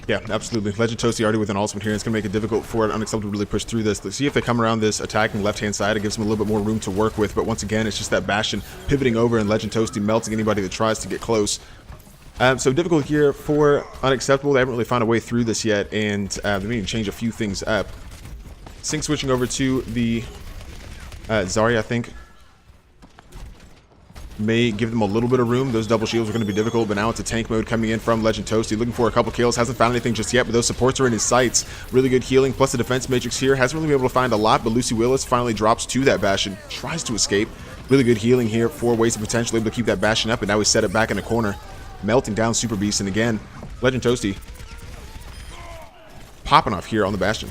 Yeah, absolutely. Legend Toasty already with an ultimate here. It's going to make it difficult for Unacceptable to really push through this. Let's see if they come around this attacking left-hand side. It gives them a little bit more room to work with. But once again, it's just that Bastion pivoting over and Legend Toasty melting anybody that tries to get close. So difficult here for Unacceptable. They haven't really found a way through this yet, and they need to change a few things up. Sync switching over to the Zarya, I think, may give them a little bit of room. Those double shields are going to be difficult, but now it's a tank mode coming in from Legend Toasty, looking for a couple kills. Hasn't found anything just yet, but those supports are in his sights. Really good healing, plus the defense matrix here. Hasn't really been able to find a lot, but Lucy Willis finally drops to that Bastion, tries to escape. Really good healing here for Wasted Potential, able to keep that Bastion up, and now we set it back in the corner. Melting down Super Beast, and again, Legend Toasty popping off here on the Bastion.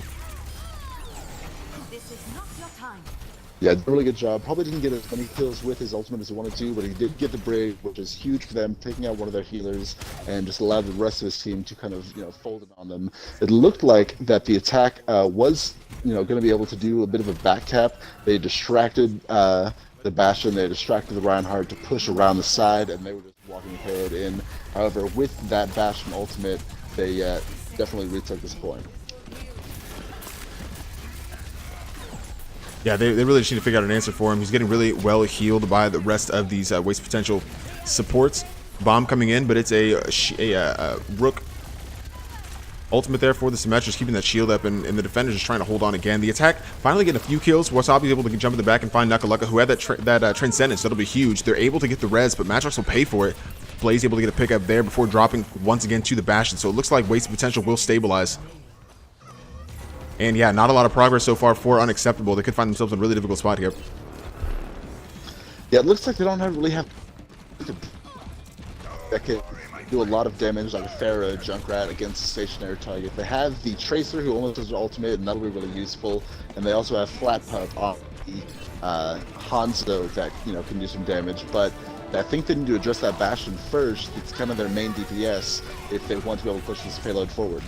Yeah, did a really good job. Probably didn't get as many kills with his ultimate as he wanted to, but he did get the brig, which is huge for them, taking out one of their healers and just allowed the rest of his team to kind of, fold it on them. It looked like that the attack was, going to be able to do a bit of a back tap. They distracted the Bastion, they distracted the Reinhardt to push around the side, and they were just walking the payload in. However, with that Bastion ultimate, they definitely retook this point. Yeah, they really just need to figure out an answer for him. He's getting really well healed by the rest of these Waste Potential supports. Bomb coming in, but it's a Rook ultimate there for the Symmetra's, keeping that shield up, and the defender's just trying to hold on again. The attack finally getting a few kills. Wasabi's able to jump in the back and find Nuka, who had that Transcendence. That'll be huge. They're able to get the res, but Matrox will pay for it. Blaze able to get a pickup there before dropping once again to the Bastion. So it looks like Waste Potential will stabilize. And yeah, not a lot of progress so far for Unacceptable. They could find themselves in a really difficult spot here. Yeah, it looks like they don't really have that can do a lot of damage like a Pharah, Junkrat against a stationary target. They have the Tracer who almost has ultimate, and that'll be really useful. And they also have Flat Pup on the Hanzo that can do some damage. But I think they need to address that Bastion first. It's kind of their main DPS if they want to be able to push this payload forward.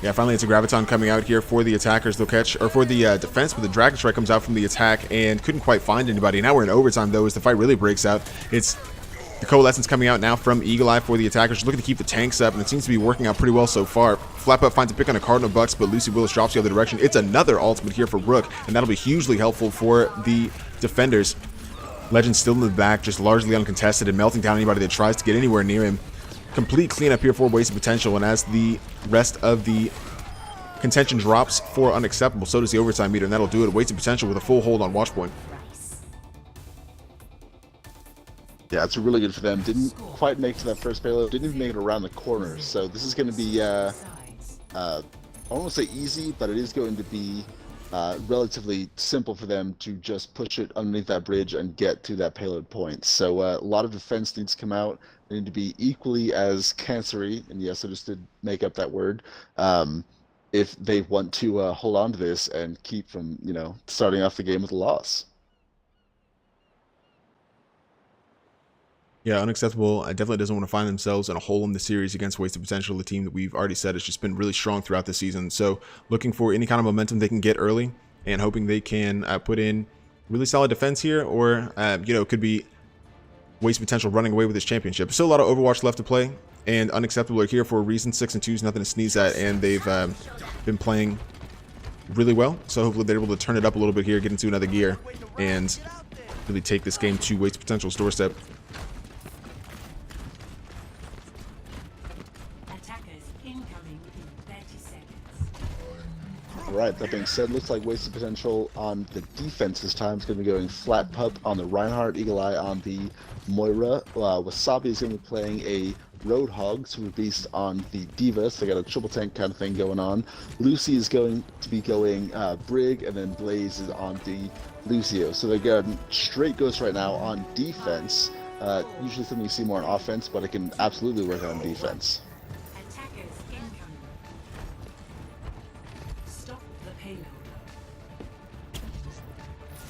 Yeah, finally it's a Graviton coming out here for the attackers. They'll catch, or for the defense, but the Dragon Strike comes out from the attack and couldn't quite find anybody. Now we're in overtime, though, as the fight really breaks out. It's the Coalescence coming out now from Eagle Eye for the attackers, looking to keep the tanks up, and it seems to be working out pretty well so far. Flap Up finds a pick on a Cardinal Bucks, but Lucy Willis drops the other direction. It's another ultimate here for Rook, and that'll be hugely helpful for the defenders. Legend still in the back, just largely uncontested and melting down anybody that tries to get anywhere near him. Complete cleanup here for Wasted Potential, and as the rest of the contention drops for Unacceptable, so does the overtime meter, and that'll do it. Wasted Potential with a full hold on Watchpoint. Yeah, it's really good for them. Didn't quite make to that first payload, didn't even make it around the corner. So this is going to be, I don't want to say easy, but it is going to be relatively simple for them to just push it underneath that bridge and get to that payload point. So a lot of defense needs to come out. They need to be equally as cancery, and yes, I just did make up that word, if they want to hold on to this and keep from, starting off the game with a loss. Yeah, Unacceptable definitely doesn't want to find themselves in a hole in the series against Wasted Potential, the team that we've already said has just been really strong throughout the season. So looking for any kind of momentum they can get early and hoping they can put in really solid defense here, or, could be Wasted Potential running away with this championship. Still a lot of Overwatch left to play, and Unacceptable are here for a reason. 6-2 is nothing to sneeze at, and they've been playing really well. So hopefully they're able to turn it up a little bit here, get into another gear, and really take this game to Wasted Potential's doorstep. Alright, that being said, looks like Wasted Potential on the defense this time is going to be going Flat Pup on the Reinhardt, Eagle Eye on the Moira. Wasabi is going to be playing a Roadhog, Super Beast on the D.Va, so they got a triple tank kind of thing going on. Lucy is going to be going Brig, and then Blaze is on the Lucio. So they're going straight Ghost right now on defense. Usually something you see more on offense, but it can absolutely work on defense.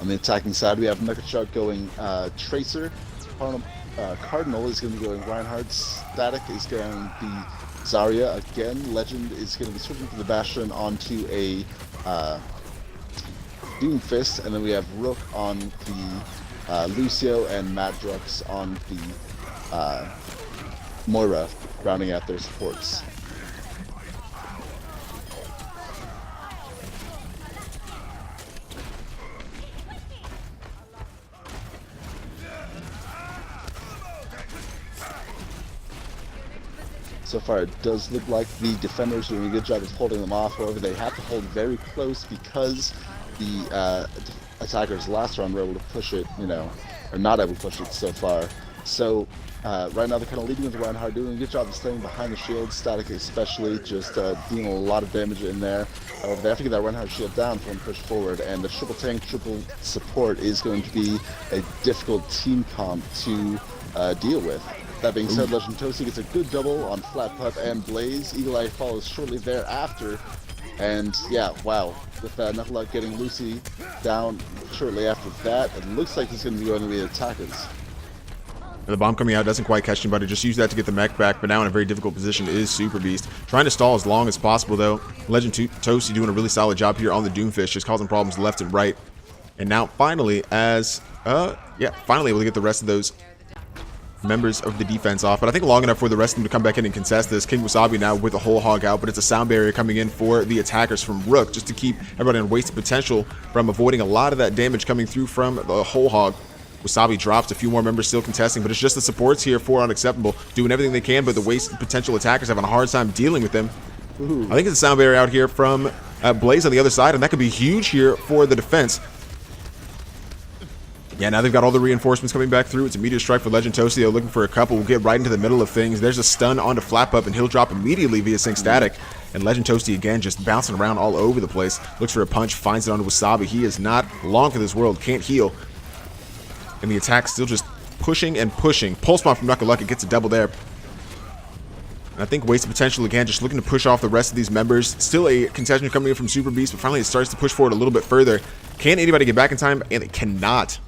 On the attacking side, we have Nuka going Tracer. Cardinal is going to be going Reinhardt. Static is going to be Zarya again. Legend is going to be switching from the Bastion onto a Doomfist. And then we have Rook on the Lucio and Madrox on the Moira, rounding out their supports. So far, it does look like the defenders are doing a good job of holding them off. However, they have to hold very close because the attackers last round were able to push it, or not able to push it so far. So right now they're kind of leading with Reinhardt, doing a good job of staying behind the shield, Static especially, just dealing a lot of damage in there. However, they have to get that Reinhardt shield down for them to push forward, and the triple tank, triple support is going to be a difficult team comp to deal with. That being said, Legend Toasty gets a good double on Flat Pup and Blaze. Eagle Eye follows shortly thereafter. And yeah, wow. With Knucklehead getting Lucy down shortly after that, it looks like he's going to be going to the attackers. The bomb coming out doesn't quite catch anybody. Just use that to get the mech back, but now in a very difficult position is Super Beast. Trying to stall as long as possible, though. Legend Toasty doing a really solid job here on the Doomfish, just causing problems left and right. And now, finally, finally able to get the rest of those members of the defense off, but I think long enough for the rest of them to come back in and contest this. King Wasabi now with a whole hog out, but it's a sound barrier coming in for the attackers from Rook, just to keep everybody on wasted potential from avoiding a lot of that damage coming through from the whole hog. Wasabi drops, a few more members still contesting, but it's just the supports here for Unacceptable, doing everything they can, but the wasted potential attackers having a hard time dealing with them. Ooh. I think it's a sound barrier out here from Blaze on the other side, and that could be huge here for the defense. Yeah, now they've got all the reinforcements coming back through. It's a meteor strike for Legend Toasty. They're looking for a couple. We'll get right into the middle of things. There's a stun onto Flap Up, and he'll drop immediately via Sync Static. And Legend Toasty, again, just bouncing around all over the place. Looks for a punch, finds it onto Wasabi. He is not long for this world, can't heal. And the attack still just pushing and pushing. Pulse Bomb from Knucklehead gets a double there. And I think wasted potential again, just looking to push off the rest of these members. Still a contestant coming in from Super Beast, but finally it starts to push forward a little bit further. Can anybody get back in time? And it cannot.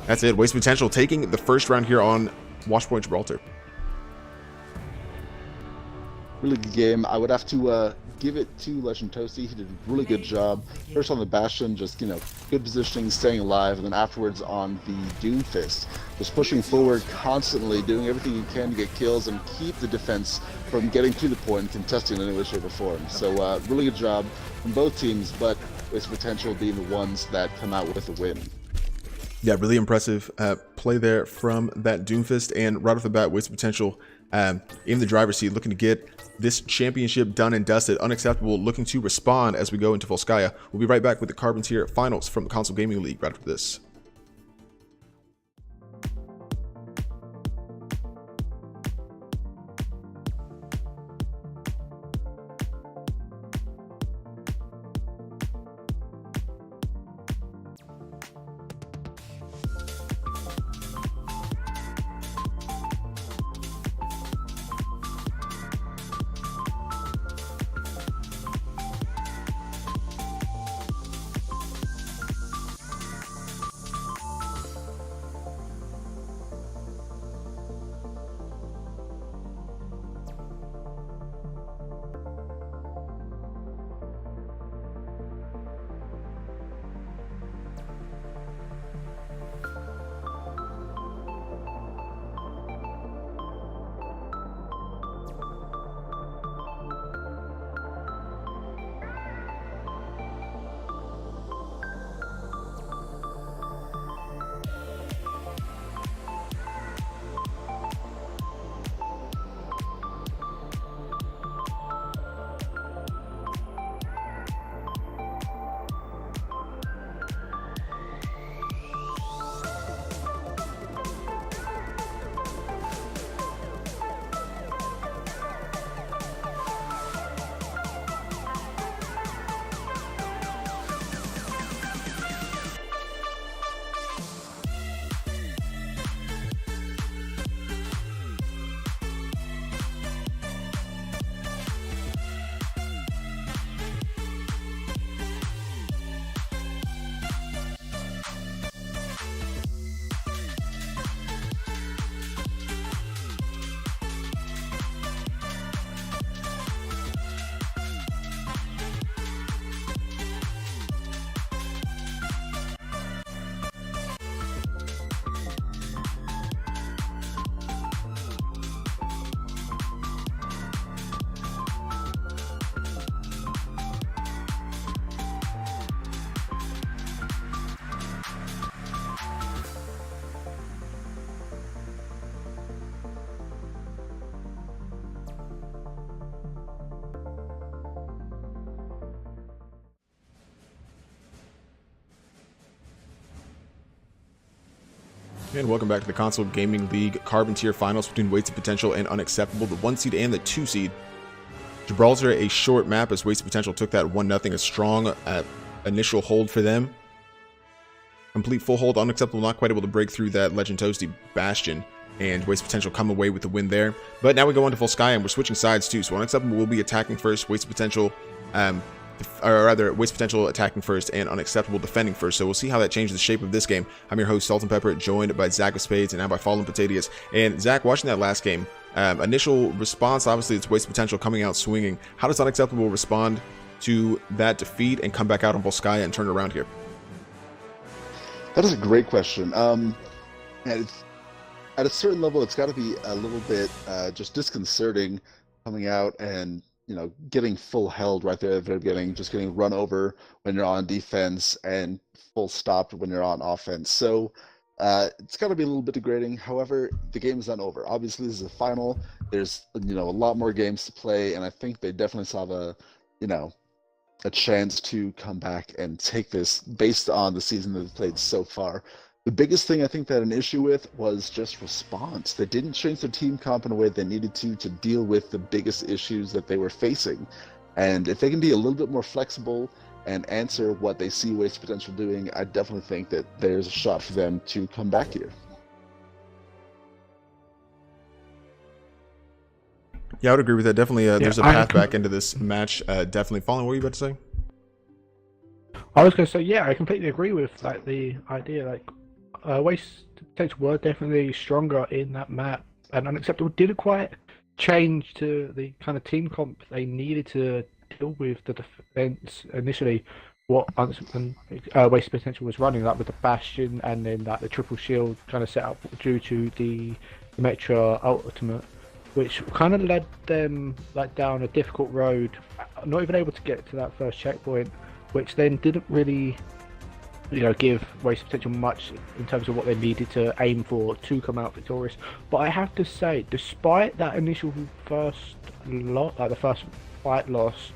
That's it. Waste potential taking the first round here on Watchpoint Gibraltar. Really good game. I would have to give it to Legend Toasty. He did a really good job. First on the Bastion, just, good positioning, staying alive, and then afterwards on the Doomfist. Just pushing forward constantly, doing everything you can to get kills and keep the defense from getting to the point and contesting in any way, shape, or form. So really good job from both teams, but with potential being the ones that come out with a win. Yeah, really impressive play there from that Doomfist, and right off the bat, waste potential in the driver's seat, looking to get this championship done and dusted. Unacceptable, looking to respond as we go into Volskaya. We'll be right back with the Carbons here finals from the Console Gaming League right after this. And welcome back to the Console Gaming League Carbon Tier Finals between Wasted Potential and Unacceptable, the 1 seed and the 2 seed. Gibraltar, a short map as Wasted Potential took that 1-0, a strong initial hold for them. Complete full hold, Unacceptable not quite able to break through that Legend Toasty Bastion, and Wasted Potential come away with the win there. But now we go on to Volskaya, and we're switching sides too, so Unacceptable will be attacking first, Wasted Potential, or rather, Wasted Potential attacking first and Unacceptable defending first. So we'll see how that changes the shape of this game. I'm your host, Salt and Pepper, joined by Zach of Spades and now by Fallen Potatoes. And Zach, watching that last game, initial response, obviously it's Wasted Potential coming out swinging. How does Unacceptable respond to that defeat and come back out on Volskaya and turn it around here? That is a great question. And it's, at a certain level, it's got to be a little bit just disconcerting coming out and getting full held right there at the very beginning, just getting run over when you're on defense and full stopped when you're on offense. So it's got to be a little bit degrading. However, the game is not over. Obviously, this is a final. There's a lot more games to play, and I think they definitely saw a chance to come back and take this based on the season that they've played so far. The biggest thing I think they had an issue with was just response. They didn't change their team comp in a way they needed to deal with the biggest issues that they were facing. And if they can be a little bit more flexible and answer what they see Wasted Potential doing, I definitely think that there's a shot for them to come back here. Yeah, I would agree with that. Definitely, there's a path back into this match. Definitely. Fallen, what were you about to say? I was going to say, yeah, I completely agree with the idea. Wasted Potential were definitely stronger in that map, and Unacceptable didn't quite change to the kind of team comp they needed to deal with the defense initially. What Wasted Potential was running, like with the Bastion and then like the triple shield kind of set up due to the Metra ultimate, which kind of led them down a difficult road, not even able to get to that first checkpoint, which then didn't really give Wasted Potential much in terms of what they needed to aim for to come out victorious. But I have to say, despite that initial first lot, the first fight loss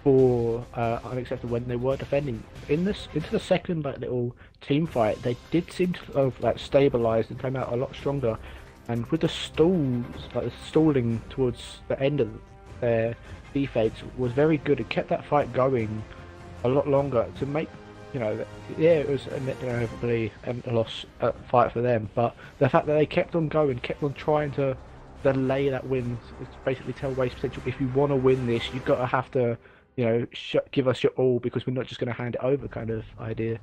for Unacceptable when they were defending, into the second little team fight, they did seem to have stabilized and came out a lot stronger. And with the stalls, the stalling towards the end of their defense was very good. It kept that fight going a lot longer to make, it was inevitably a loss fight for them. But the fact that they kept on going, kept on trying to delay that win, is basically tell Wasted Potential, if you want to win this, you've got to have to, give us your all, because we're not just going to hand it over kind of idea.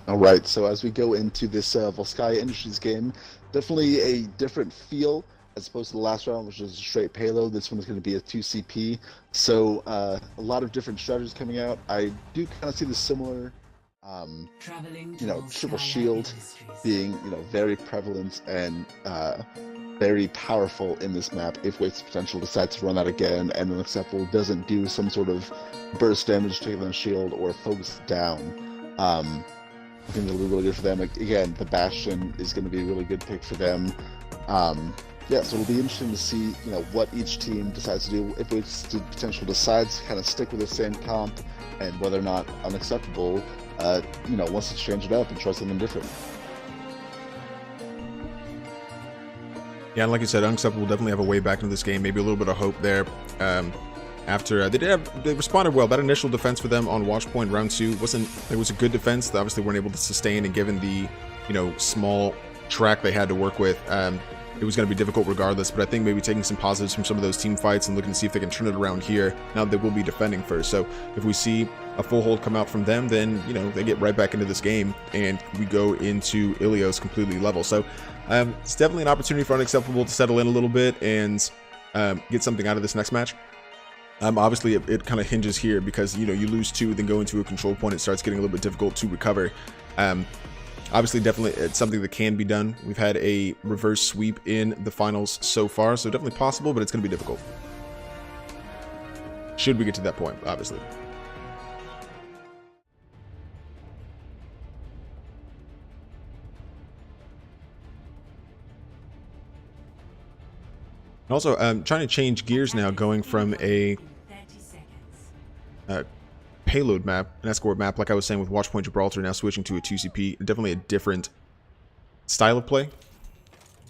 All right, so as we go into this Volskaya Industries game, definitely a different feel as opposed to the last round, which was a straight payload. This one is going to be a 2CP, so a lot of different strategies coming out. I do kind of see the similar, triple shield being, very prevalent and very powerful in this map if Wasted Potential decides to run that again and Unacceptable doesn't do some sort of burst damage to the shield or focus down. I think it'll be really good for them. Again, the Bastion is going to be a really good pick for them. So it'll be interesting to see, what each team decides to do. If Wasted Potential decides to kind of stick with the same comp, and whether or not Unacceptable, wants to change it up and try something different. Yeah, and like you said, Unacceptable will definitely have a way back into this game. Maybe a little bit of hope there. After they responded well. That initial defense for them on Watch Point round 2 it was a good defense. They obviously weren't able to sustain, and given the small track they had to work with, it was going to be difficult regardless. But I think maybe taking some positives from some of those team fights and looking to see if they can turn it around here. Now they will be defending first, so if we see a full hold come out from them, then they get right back into this game, and we go into Ilios completely level. So it's definitely an opportunity for Unacceptable to settle in a little bit and get something out of this next match. Obviously, it kind of hinges here because, you lose 2, then go into a control point. It starts getting a little bit difficult to recover. Obviously, definitely, it's something that can be done. We've had a reverse sweep in the finals so far, so definitely possible, but it's going to be difficult. Should we get to that point, obviously. Also, trying to change gears now, going from a payload map, an escort map, like I was saying with Watchpoint Gibraltar, now switching to a 2CP. Definitely a different style of play.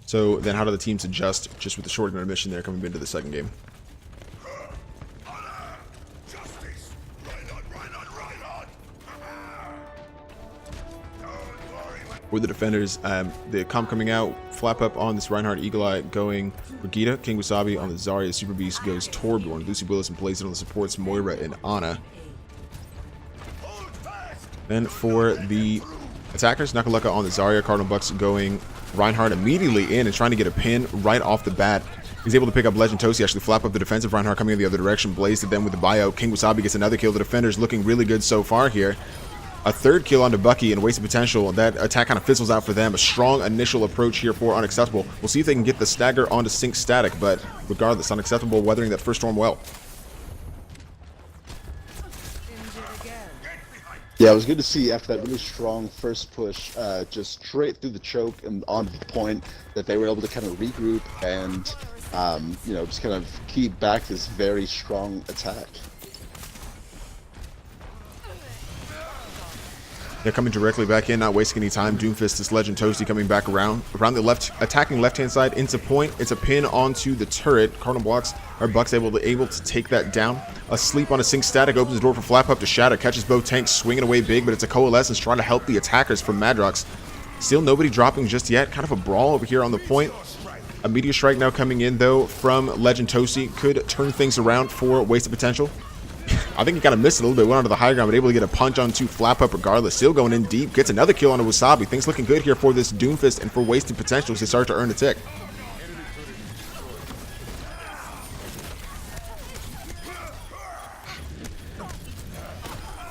So then how do the teams adjust just with the short intermission there coming into the second game? For the defenders, the comp coming out, flap up on this Reinhardt Eagle Eye going Brigida, King Wasabi on the Zarya, Super Beast goes Torbjorn, Lucy Willis and plays it on the supports, Moira and Ana. Then for the attackers, Nakalaka on the Zarya, Cardinal Bucks going Reinhardt immediately in and trying to get a pin right off the bat. He's able to pick up Legend Tosi, actually flap up the defensive Reinhardt coming in the other direction, blazed at them with the buyout. King Wasabi gets another kill. The defenders looking really good so far here. A third kill onto Bucky and wasted potential. That attack kind of fizzles out for them. A strong initial approach here for Unacceptable. We'll see if they can get the stagger onto Sync Static, but regardless, Unacceptable weathering that first storm well. Yeah, it was good to see after that really strong first push, just straight through the choke and onto the point, that they were able to kind of regroup and, you know, just kind of keep back this very strong attack. They're coming directly back in, not wasting any time. Doomfist, this Legend Toasty coming back around the left, attacking left-hand side into point. It's a pin onto the turret. Cardinal Bucks able to take that down. Asleep on a Sync Static opens the door for flap up to Shatter. Catches both tanks, swinging away big, but it's a Coalescence trying to help the attackers from Madrox. Still nobody dropping just yet. Kind of a brawl over here on the point. A Meteor Strike now coming in though from Legend Toasty could turn things around for wasted potential. I think he kind of missed it a little bit, went onto the high ground, but able to get a punch onto flap up regardless. Still going in deep, gets another kill onto Wasabi. Things looking good here for this Doomfist and for wasted potential as they start to earn a tick.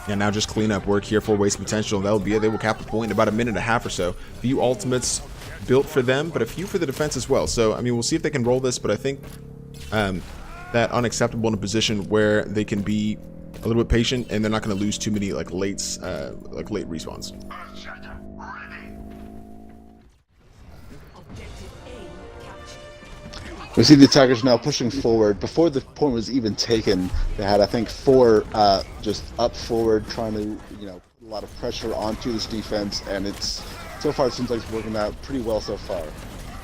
And now just cleanup work here for wasted potential. That'll be it. They will cap the point in about a minute and a half or so. Few ultimates built for them, but a few for the defense as well. So, I mean, we'll see if they can roll this, but I think that Unacceptable in a position where they can be a little bit patient and they're not going to lose too many like late respawns. We see the attackers now pushing forward. Before the point was even taken, they had, I think, 4 just up forward, trying to, you know, a lot of pressure onto this defense, and it's so far it seems like it's working out pretty well so far.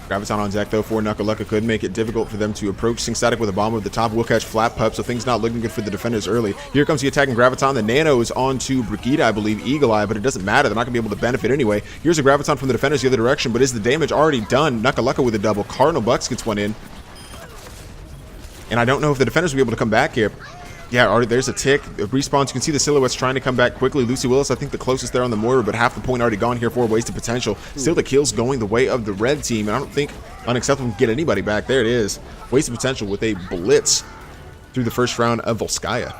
Graviton on deck though for Nakalaka could make it difficult for them to approach. Sync Static with a bomb over the top will catch Flap Pup, so things not looking good for the defenders early. Here comes the attacking Graviton. The Nano is onto Brigida, I believe, Eagle Eye, but it doesn't matter. They're not going to be able to benefit anyway. Here's a Graviton from the defenders the other direction, but is the damage already done? Nakalaka with a double. Cardinal Bucks gets one in. And I don't know if the defenders will be able to come back here. Yeah, already there's a tick. Respawns, you can see the silhouettes trying to come back quickly. Lucy Willis, I think the closest there on the Moira, but half the point already gone here for wasted potential. Still the kills going the way of the red team, and I don't think Unacceptable can get anybody back. There it is. Wasted potential with a blitz through the first round of Volskaya.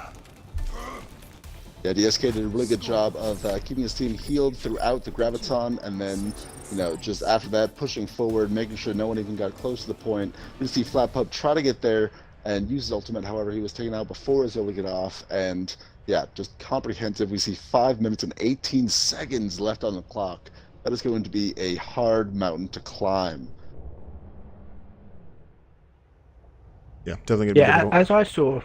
Yeah, DSK did a really good job of keeping his team healed throughout the Graviton, and then, you know, just after that, pushing forward, making sure no one even got close to the point. We see Flap Pup try to get there and use his ultimate. However, he was taken out before he was able to get off, and yeah, just comprehensive. We see 5 minutes and 18 seconds left on the clock. That is going to be a hard mountain to climb. Yeah, definitely gonna be difficult. As I saw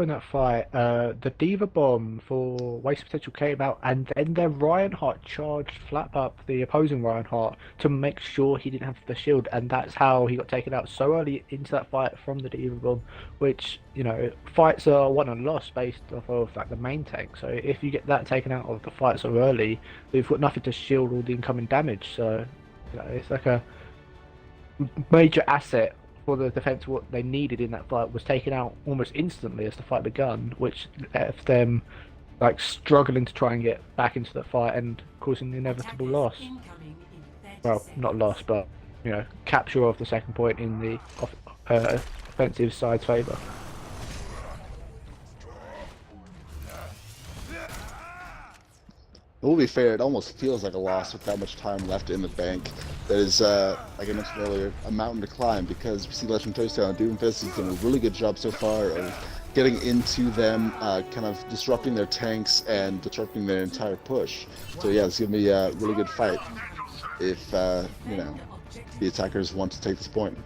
in that fight, the Diva Bomb for Waste Potential came out, and then their Reinhardt charged Flap Up, the opposing Reinhardt, to make sure he didn't have the shield, and that's how he got taken out so early into that fight from the Diva Bomb, which, you know, fights are won and lost based off of like the main tank. So if you get that taken out of the fight so early, we've got nothing to shield all the incoming damage. So, you know, it's like a major asset for the defense. What they needed in that fight was taken out almost instantly as the fight begun, which left them like struggling to try and get back into the fight and causing the inevitable loss. Well, not loss, but, you know, capture of the second point in the offensive side's favour. It will be fair, it almost feels like a loss with that much time left in the bank. That is, like I mentioned earlier, a mountain to climb, because we see Legend Toasty on Doomfist has done a really good job so far of getting into them, kind of disrupting their tanks and disrupting their entire push. So yeah, it's going to be a really good fight if, you know, the attackers want to take this point.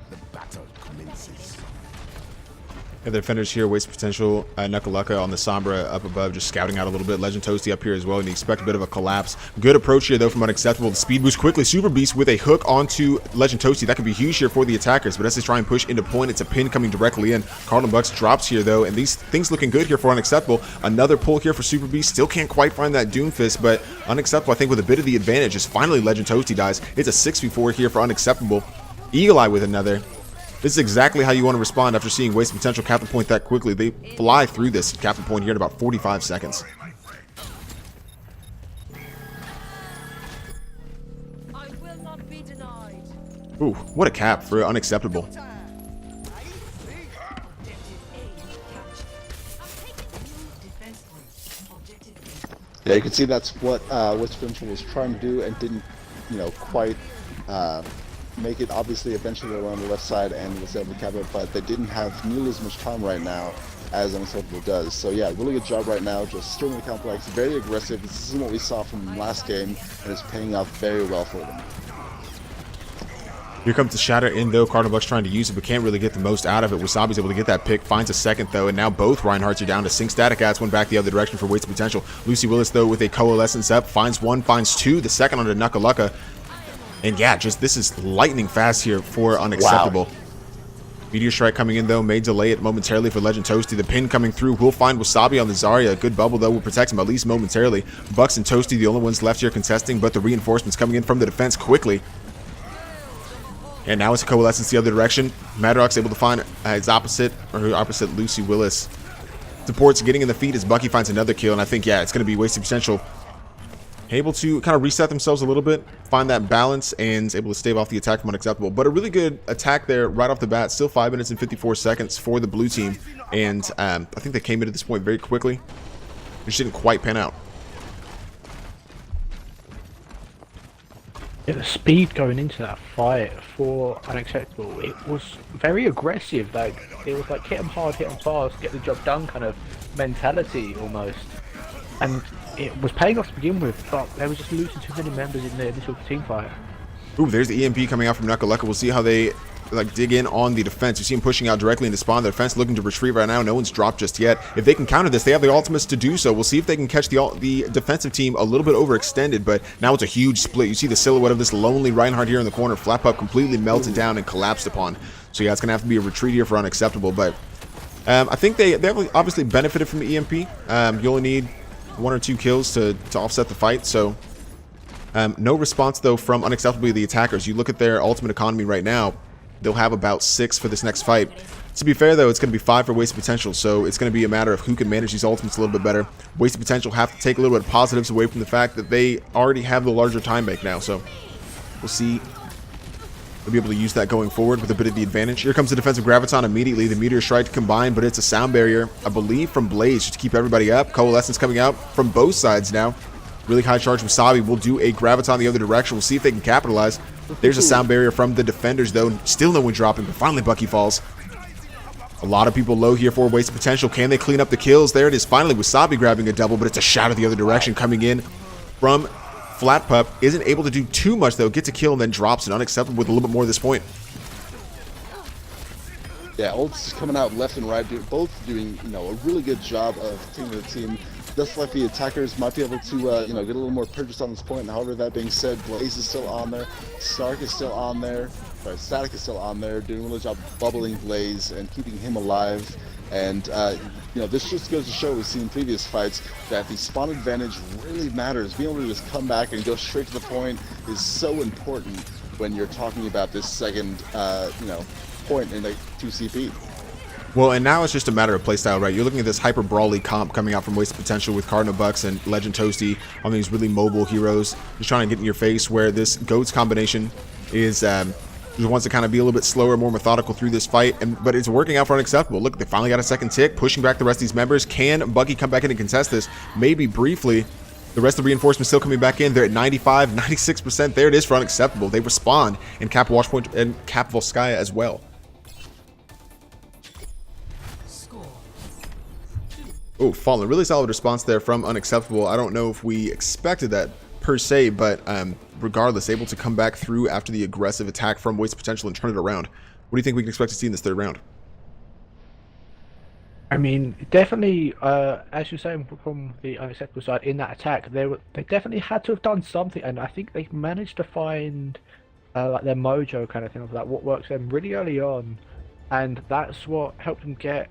And the defenders here, Waste Potential, Knuckle on the Sombra up above, just scouting out a little bit. Legend Toasty up here as well, and you expect a bit of a collapse. Good approach here, though, from Unacceptable. The speed boost quickly. Super Beast with a hook onto Legend Toasty. That could be huge here for the attackers, but as they try and push into point, it's a pin coming directly in. Cardinal Bucks drops here, though, and these things looking good here for Unacceptable. Another pull here for Super Beast. Still can't quite find that Doomfist, but Unacceptable, I think, with a bit of the advantage, as finally Legend Toasty dies. It's a 6v4 here for Unacceptable. Eagle Eye with another. This is exactly how you want to respond after seeing Waste Potential cap the point that quickly. They fly through this cap the point here in about 45 seconds. I will not be denied. Ooh, what a cap for Unacceptable. Yeah, you can see that's what Waste Potential was trying to do and didn't, quite make it. Obviously, eventually they were on the left side and was able to cap it, but they didn't have nearly as much time right now as Unacceptable does. So yeah, really good job right now, just storming the complex, very aggressive. This isn't what we saw from last game, and it's paying off very well for them. Here comes the Shatter in, though. Cardinal Bucks trying to use it, but can't really get the most out of it. Wasabi's able to get that pick, finds a second, though, and now both Reinhardts are down to sync. Static adds one back the other direction for Waste Potential. Lucy Willis, though, with a Coalescence up, finds one, finds two, the second onto Knuckle. And yeah, just this is lightning fast here for Unacceptable. Wow. Meteor Strike coming in, though, may delay it momentarily for Legend Toasty. The pin coming through will find Wasabi on the Zarya. Good bubble, though, will protect him at least momentarily. Bucks and Toasty, the only ones left here contesting, but the reinforcements coming in from the defense quickly. And now it's a Coalescence the other direction. Madrock's able to find his opposite, or her opposite, Lucy Willis. Supports getting in the feet as Bucky finds another kill, and I think, yeah, it's going to be Wasted Potential able to kind of reset themselves a little bit, find that balance, and able to stave off the attack from Unacceptable. But a really good attack there right off the bat. Still 5 minutes and 54 seconds for the blue team, and I think they came into this point very quickly. It just didn't quite pan out. Yeah, the speed going into that fight for Unacceptable, it was very aggressive. Like, it was like hit them hard, hit them fast, get the job done kind of mentality almost. And it was paying off to begin with, but they were just losing too many members in the initial team fight. Ooh, there's the EMP coming out from Knuckle. We'll see how they dig in on the defense. You see him pushing out directly into spawn. The defense looking to retreat right now. No one's dropped just yet. If they can counter this, they have the ultimates to do so. We'll see if they can catch the defensive team a little bit overextended, but now it's a huge split. You see the silhouette of this lonely Reinhardt here in the corner. Flap up completely melted down and collapsed upon. So yeah, it's going to have to be a retreat here for Unacceptable, but I think they obviously benefited from the EMP. You only need 1 or 2 kills to offset the fight, so no response though from Unacceptably the attackers. You look at their ultimate economy right now, they'll have about 6 for this next fight. To be fair though, it's going to be 5 for Wasted Potential, so it's going to be a matter of who can manage these ultimates a little bit better. Wasted Potential have to take a little bit of positives away from the fact that they already have the larger time bank now, so we'll see. They'll be able to use that going forward with a bit of the advantage. Here comes the defensive Graviton immediately. The Meteor Strike to combine, but it's a sound barrier, I believe, from Blaze just to keep everybody up. Coalescence coming out from both sides now. Really high charge Wasabi will do a Graviton the other direction. We'll see if they can capitalize. There's a sound barrier from the defenders, though. Still no one dropping, but finally Bucky falls. A lot of people low here for Wasted Potential. Can they clean up the kills? There it is. Finally, Wasabi grabbing a double, but it's a shatter the other direction coming in from Flat Pup. Isn't able to do too much, though. Gets a kill and then drops it. Unacceptable with a little bit more at this point. Yeah, ults is coming out left and right, both doing, a really good job of taking the team. Just like the attackers might be able to, get a little more purchase on this point. However, that being said, Blaze is still on there. Stark is still on there. Sorry, Static is still on there, doing a really good job bubbling Blaze and keeping him alive. And, this just goes to show, we've seen in previous fights, that the spawn advantage really matters. Being able to just come back and go straight to the point is so important when you're talking about this second, point in the 2CP. Well, and now it's just a matter of playstyle, right? You're looking at this hyper brawly comp coming out from Wasted Potential with Cardinal Bucks and Legend Toasty on these really mobile heroes, just trying to get in your face, where this Goats combination is just wants to kind of be a little bit slower, more methodical through this fight, but it's working out for Unacceptable. Look, they finally got a second tick, pushing back the rest of these members. Can Bucky come back in and contest this? Maybe briefly. The rest of the reinforcements still coming back in. They're at 95, 96%. There it is for Unacceptable. They respond, and Cap Watchpoint and Cap Volskaya as well. Oh, Fallen. Really solid response there from Unacceptable. I don't know if we expected that per se, but regardless, able to come back through after the aggressive attack from Wasted Potential and turn it around. What do you think we can expect to see in this third round? I mean, definitely, as you're saying from the unacceptable side in that attack, they definitely had to have done something, and I think they managed to find like their mojo kind of thing of like what works for them really early on, and that's what helped them get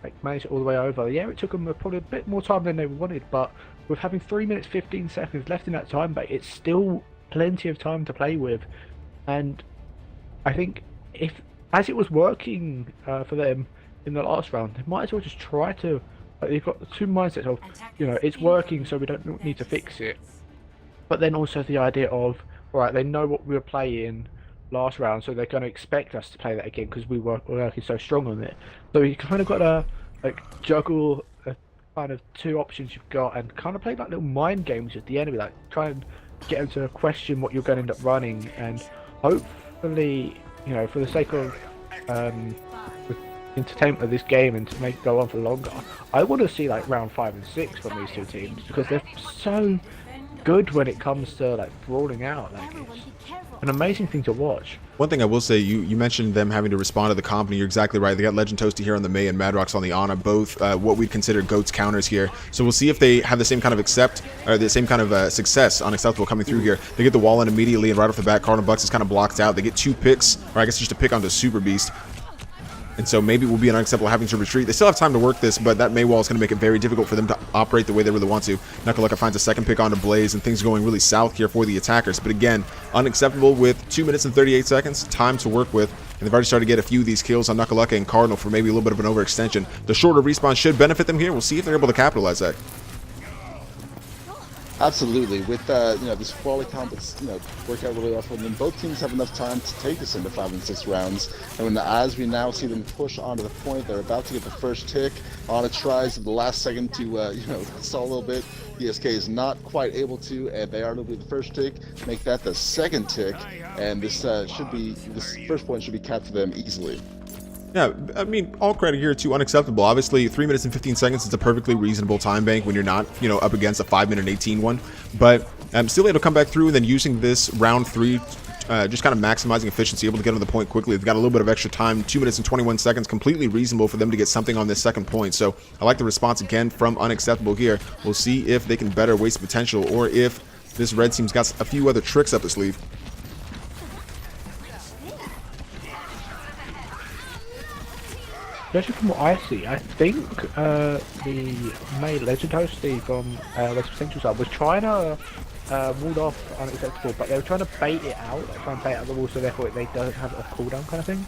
like manage it all the way over. Yeah, it took them probably a bit more time than they wanted, but with having 3 minutes 15 seconds left in that time bank, it's still plenty of time to play with, and I think if as it was working for them in the last round, they might as well just try to. Like, they've got the two mindsets of, you know, it's working, so we don't need to fix it. But then also the idea of, all right, they know what we were playing last round, so they're going to expect us to play that again because we're working so strong on it. So you kind of got to like juggle kind of two options you've got and kind of play like little mind games with the enemy, like try and get them to question what you're going to end up running, and hopefully, you know, for the sake of the entertainment of this game and to make it go on for longer, I want to see like round 5 and 6 from these two teams because they're so good when it comes to like brawling out. Like, it's an amazing thing to watch. One thing I will say, you mentioned them having to respond to the comp, and you're exactly right. They got Legend Toasty here on the Mei and Madrox on the Ana, both what we'd consider GOATS counters here. So we'll see if they have the same kind of the same kind of success on Acceptable coming through here. They get the wall in immediately, and right off the bat, Cardinal Bucks is kind of blocked out. They get 2 picks, or I guess just a pick onto Super Beast. And so maybe it will be an unacceptable having to retreat. They still have time to work this, but that Mei wall is going to make it very difficult for them to operate the way they really want to. Knucklelucka finds a second pick onto Blaze, and things going really south here for the attackers. But again, unacceptable with 2 minutes and 38 seconds, time to work with. And they've already started to get a few of these kills on Knucklelucka and Cardinal for maybe a little bit of an overextension. The shorter respawn should benefit them here. We'll see if they're able to capitalize that. Absolutely. With you know, this quality comp, it's, you know, work out really well for them. Both teams have enough time to take this into 5 and 6 rounds. And as we now see them push onto the point, they're about to get the first tick. Ana tries at the last second to you know, stall a little bit. DSK is not quite able to, and they are able to do the first tick, make that the second tick, and this first point should be capped for them easily. Yeah, I mean, all credit here to unacceptable. Obviously, 3 minutes and 15 seconds is a perfectly reasonable time bank when you're not, you know, up against a 5 minute 18 one. But still able to come back through and then using this round 3, just kind of maximizing efficiency, able to get on the point quickly. They've got a little bit of extra time, 2 minutes and 21 seconds, completely reasonable for them to get something on this second point. So I like the response again from unacceptable here. We'll see if they can better waste potential or if this red team's got a few other tricks up the sleeve. Especially from what I see, I think the Mei Legend Toasty from West Potential side was trying to ward off unacceptable, but they were trying to bait it out, like try and bait out the wall, so therefore they don't have a cooldown kind of thing.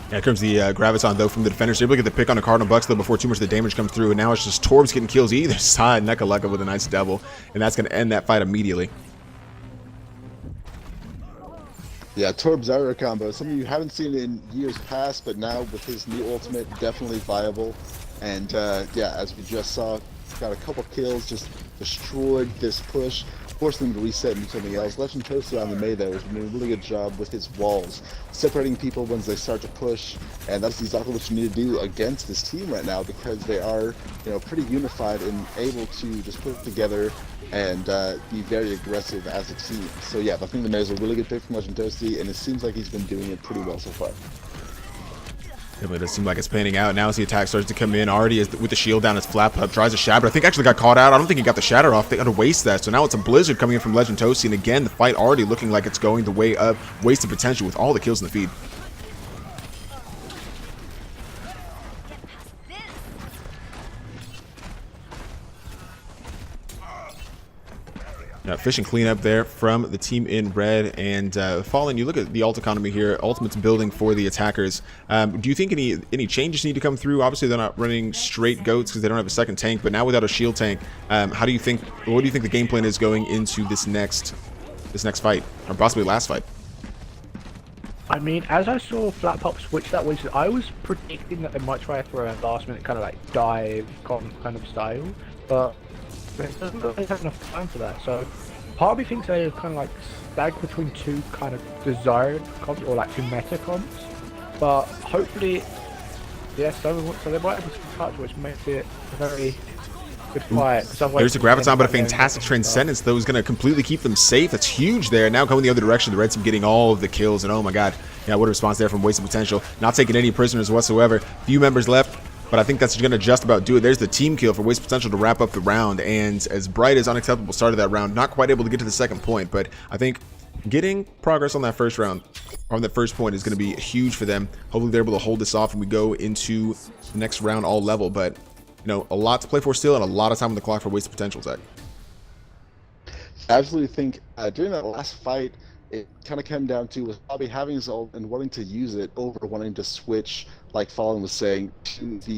Yeah, here comes the Graviton, though, from the defenders. They're able to get the pick on the Cardinal Bucks, though, before too much of the damage comes through, and now it's just Torbs getting kills either side. Knucklelucka with a nice double, and that's going to end that fight immediately. Yeah, Torb's Zyra combo, something you haven't seen in years past, but now with his new ultimate, definitely viable. And yeah, as we just saw, got a couple kills, just destroyed this push, forced them to reset into something else. Legend Toasty on the Mei there was doing a really good job with his walls, separating people once they start to push, and that's exactly what you need to do against this team right now because they are, you know, pretty unified and able to just put it together and be very aggressive as a team. So yeah, I think the Mei is a really good pick from Legend Toasty, and it seems like he's been doing it pretty well so far. It does seem like it's panning out. Now as the attack starts to come in, already is with the shield down, his flap up, tries a shatter. I think actually got caught out. I don't think he got the shatter off. They got to waste that. So now it's a blizzard coming in from Legend Toasty, and again, the fight already looking like it's going the way of wasted potential with all the kills in the feed. Efficient cleanup there from the team in red, and Fallen, you look at the ult economy here. Ultimate's building for the attackers. Do you think any changes need to come through? Obviously, they're not running straight goats because they don't have a second tank, but now without a shield tank, what do you think the game plan is going into this next fight, or possibly last fight? I mean, as I saw Flat Pop switch that way, I was predicting that they might try for a last minute kind of like dive kind of style, but it doesn't look like they have enough time for that. So part of me thinks they're kind of like stacked between two kind of desired comps or like two meta comps, but hopefully, yeah, so they might have some touch, which makes it a very Good fight. 'Cause otherwise There's the it's gonna Graviton, end but a up getting fantastic stuff. Transcendence, though, is going to completely keep them safe. That's huge there. Now going the other direction, the Red Team getting all of the kills, and oh my god. Yeah, what a response there from Wasted Potential. Not taking any prisoners whatsoever. Few members left, but I think that's going to just about do it. There's the team kill for Wasted Potential to wrap up the round, and as Bright as Unacceptable started that round, not quite able to get to the second point, but I think getting progress on that first round, on that first point, is going to be huge for them. Hopefully they're able to hold this off and we go into the next round all level, but you know, a lot to play for still and a lot of time on the clock for Wasted Potential, Zach. I absolutely think during that last fight, it kind of came down to Wasabi having his ult and wanting to use it over wanting to switch, like Fallen was saying, to the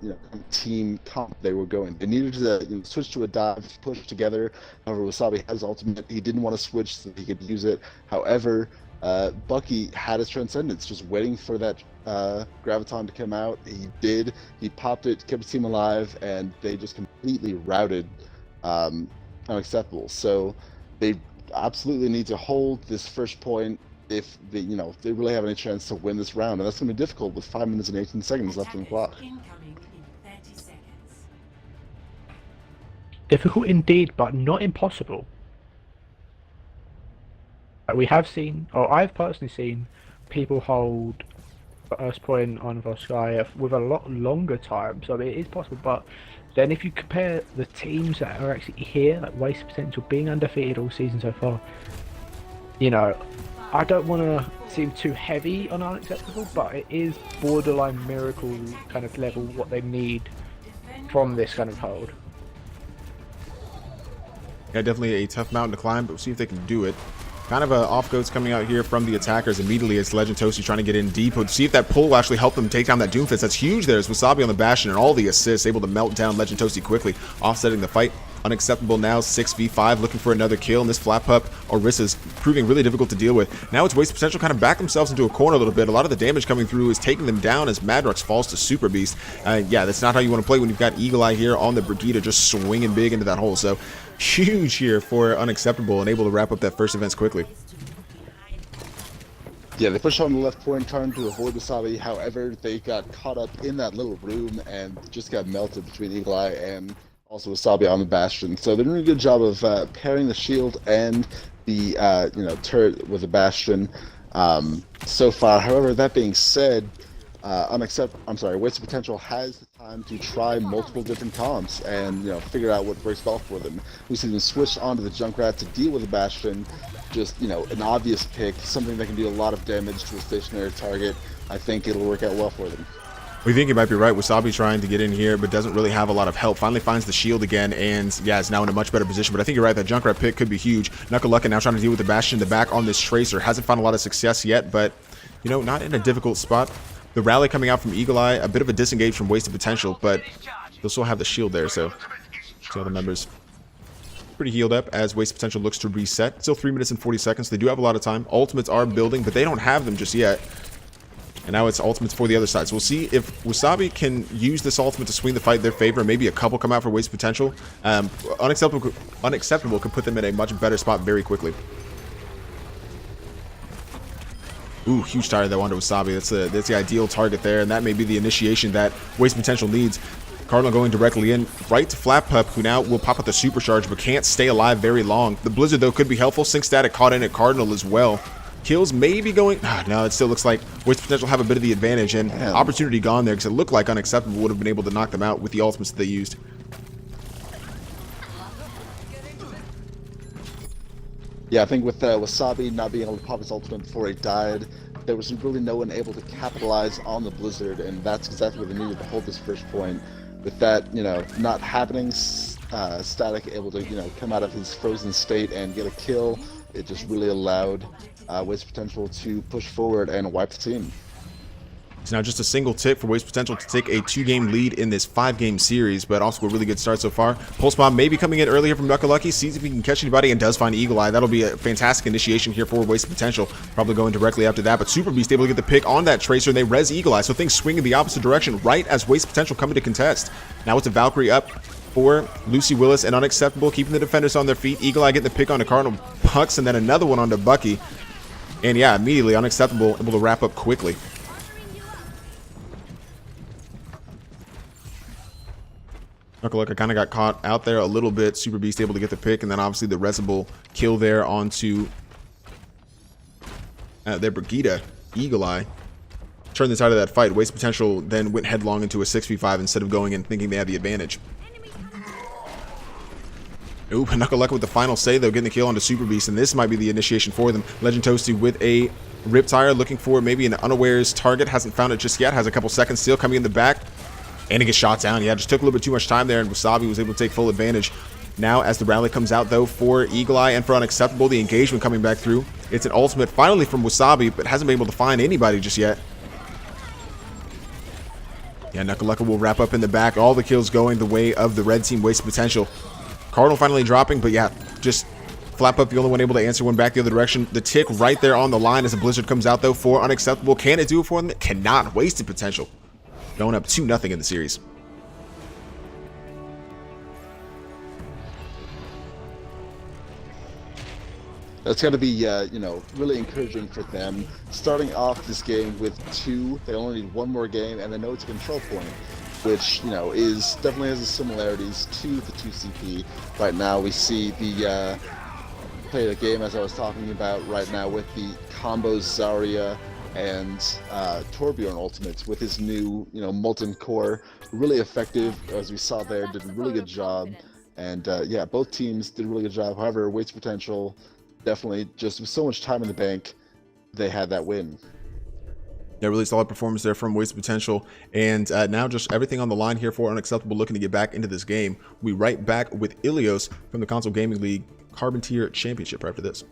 you know, team comp they were going. They needed to switch to a dive, push together. However, Wasabi has ultimate. He didn't want to switch so he could use it. However, Bucky had his Transcendence, just waiting for that Graviton to come out. He did. He popped it, kept his team alive, and they just completely routed Unacceptable. So they absolutely need to hold this first point if they, if they really have any chance to win this round, and that's going to be difficult with 5 minutes and 18 seconds left on the clock. Difficult indeed, but not impossible. We have seen, or I've personally seen, people hold first point on Volskaya with a lot longer time, so it is possible. But then if you compare the teams that are actually here, like Waste Potential being undefeated all season so far, I don't want to seem too heavy on Unacceptable, but it is borderline miracle kind of level what they need from this kind of hold. Yeah, definitely a tough mountain to climb, but we'll see if they can do it. Kind of a off-goats coming out here from the attackers immediately as Legend Toasty trying to get in deep. We'll see if that pull will actually help them take down that Doomfist. That's huge there as Wasabi on the Bastion and all the assists, able to melt down Legend Toasty quickly, offsetting the fight. Unacceptable now, 6v5, looking for another kill, and this Flat Pup Orisa's proving really difficult to deal with. Now it's Waste Potential kind of back themselves into a corner a little bit. A lot of the damage coming through is taking them down as Madrox falls to Super Beast. Yeah, that's not how you want to play when you've got Eagle Eye here on the Brigida just swinging big into that hole. So huge here for Unacceptable and able to wrap up that first events quickly. Yeah, they pushed on the left point, trying to avoid Wasabi. However, they got caught up in that little room and just got melted between Eagle Eye and also Wasabi on the Bastion. So they're doing a good job of pairing the shield and the turret with the Bastion so far. However, that being said, Wasted Potential has the time to try multiple different comps and figure out what works well for them. We see them switch onto the Junkrat to deal with the Bastion. Just an obvious pick, something that can do a lot of damage to a stationary target. I think it'll work out well for them. We think you might be right. Wasabi trying to get in here, but doesn't really have a lot of help. Finally finds the shield again, and yeah, is now in a much better position. But I think you're right. That Junkrat pick could be huge. Knuckle now trying to deal with the Bastion in the back on this Tracer. Hasn't found a lot of success yet, but not in a difficult spot. The rally coming out from Eagle Eye, a bit of a disengage from Wasted Potential, but they'll still have the shield there. So see all the members pretty healed up as Wasted Potential looks to reset. Still 3 minutes and 40 seconds. They do have a lot of time. Ultimates are building, but they don't have them just yet. And now it's ultimates for the other side. So we'll see if Wasabi can use this ultimate to swing the fight in their favor. Maybe a couple come out for Wasted Potential. Unacceptable could put them in a much better spot very quickly. Ooh, huge tire though onto Wasabi. That's the ideal target there, and that may be the initiation that Wasted Potential needs. Cardinal going directly in, right to Flat Pup, who now will pop up the supercharge, but can't stay alive very long. The Blizzard, though, could be helpful. Sync Static caught in at Cardinal as well. Kills may be going... no, it still looks like Wasted Potential have a bit of the advantage, and opportunity gone there, because it looked like Unacceptable would have been able to knock them out with the ultimates that they used. Yeah, I think with Wasabi not being able to pop his ultimate before he died, there was really no one able to capitalize on the Blizzard, and that's exactly what they needed to hold this first point. With that, not happening, Static able to, come out of his frozen state and get a kill, it just really allowed Wasted Potential to push forward and wipe the team. It's now just a single tick for Wasted Potential to take a 2-game lead in this 5-game series, but also a really good start so far. Pulse Bomb may be coming in earlier from Knuckle Lucky, sees if he can catch anybody, and does find Eagle Eye. That'll be a fantastic initiation here for Wasted Potential. Probably going directly after that, but Super Beast able to get the pick on that Tracer, and they res Eagle Eye, so things swing in the opposite direction right as Wasted Potential coming to contest. Now it's a Valkyrie up for Lucy Willis and Unacceptable, keeping the defenders on their feet. Eagle Eye getting the pick on the Cardinal Bucks, and then another one onto Bucky. And yeah, immediately Unacceptable able to wrap up quickly. Knuckle kind of got caught out there a little bit. Super Beast able to get the pick, and then obviously the Resible kill there onto their Brigida. Eagle Eye turned this out of that fight. Waste Potential then went headlong into a 6v5 instead of going and thinking they had the advantage. Ooh, Knuckle with the final say, though, getting the kill onto Super Beast, and this might be the initiation for them. Legend Toasty with a Riptire, looking for maybe an unawares target. Hasn't found it just yet. Has a couple seconds still, coming in the back. And it gets shot down. Yeah, just took a little bit too much time there, and Wasabi was able to take full advantage. Now, as the rally comes out, though, for Eagle Eye and for Unacceptable, the engagement coming back through. It's an ultimate finally from Wasabi, but hasn't been able to find anybody just yet. Yeah, Knuckle will wrap up in the back. All the kills going the way of the red team. Waste Potential. Cardinal finally dropping, but yeah, just Flap Up, the only one able to answer one back the other direction. The tick right there on the line as the Blizzard comes out, though, for Unacceptable. Can it do it for them? It cannot. Wasted Potential. Going up 2-0 in the series. That's got to be, you know, really encouraging for them. Starting off this game with 2, they only need 1 more game, and they know it's a control point, which, you know, is definitely has the similarities to the 2CP. Right now, we see the play the game as I was talking about right now with the combos Zarya and Torbjorn ultimates with his new, you know, Molten Core. Really effective, as we saw there, did a really good job. And yeah, both teams did a really good job. However, Waste Potential, definitely just with so much time in the bank, they had that win. Yeah, really solid performance there from Waste Potential. And now just everything on the line here for Unacceptable, looking to get back into this game. We'll be right back with Ilios from the Console Gaming League Carbon Tier Championship after this.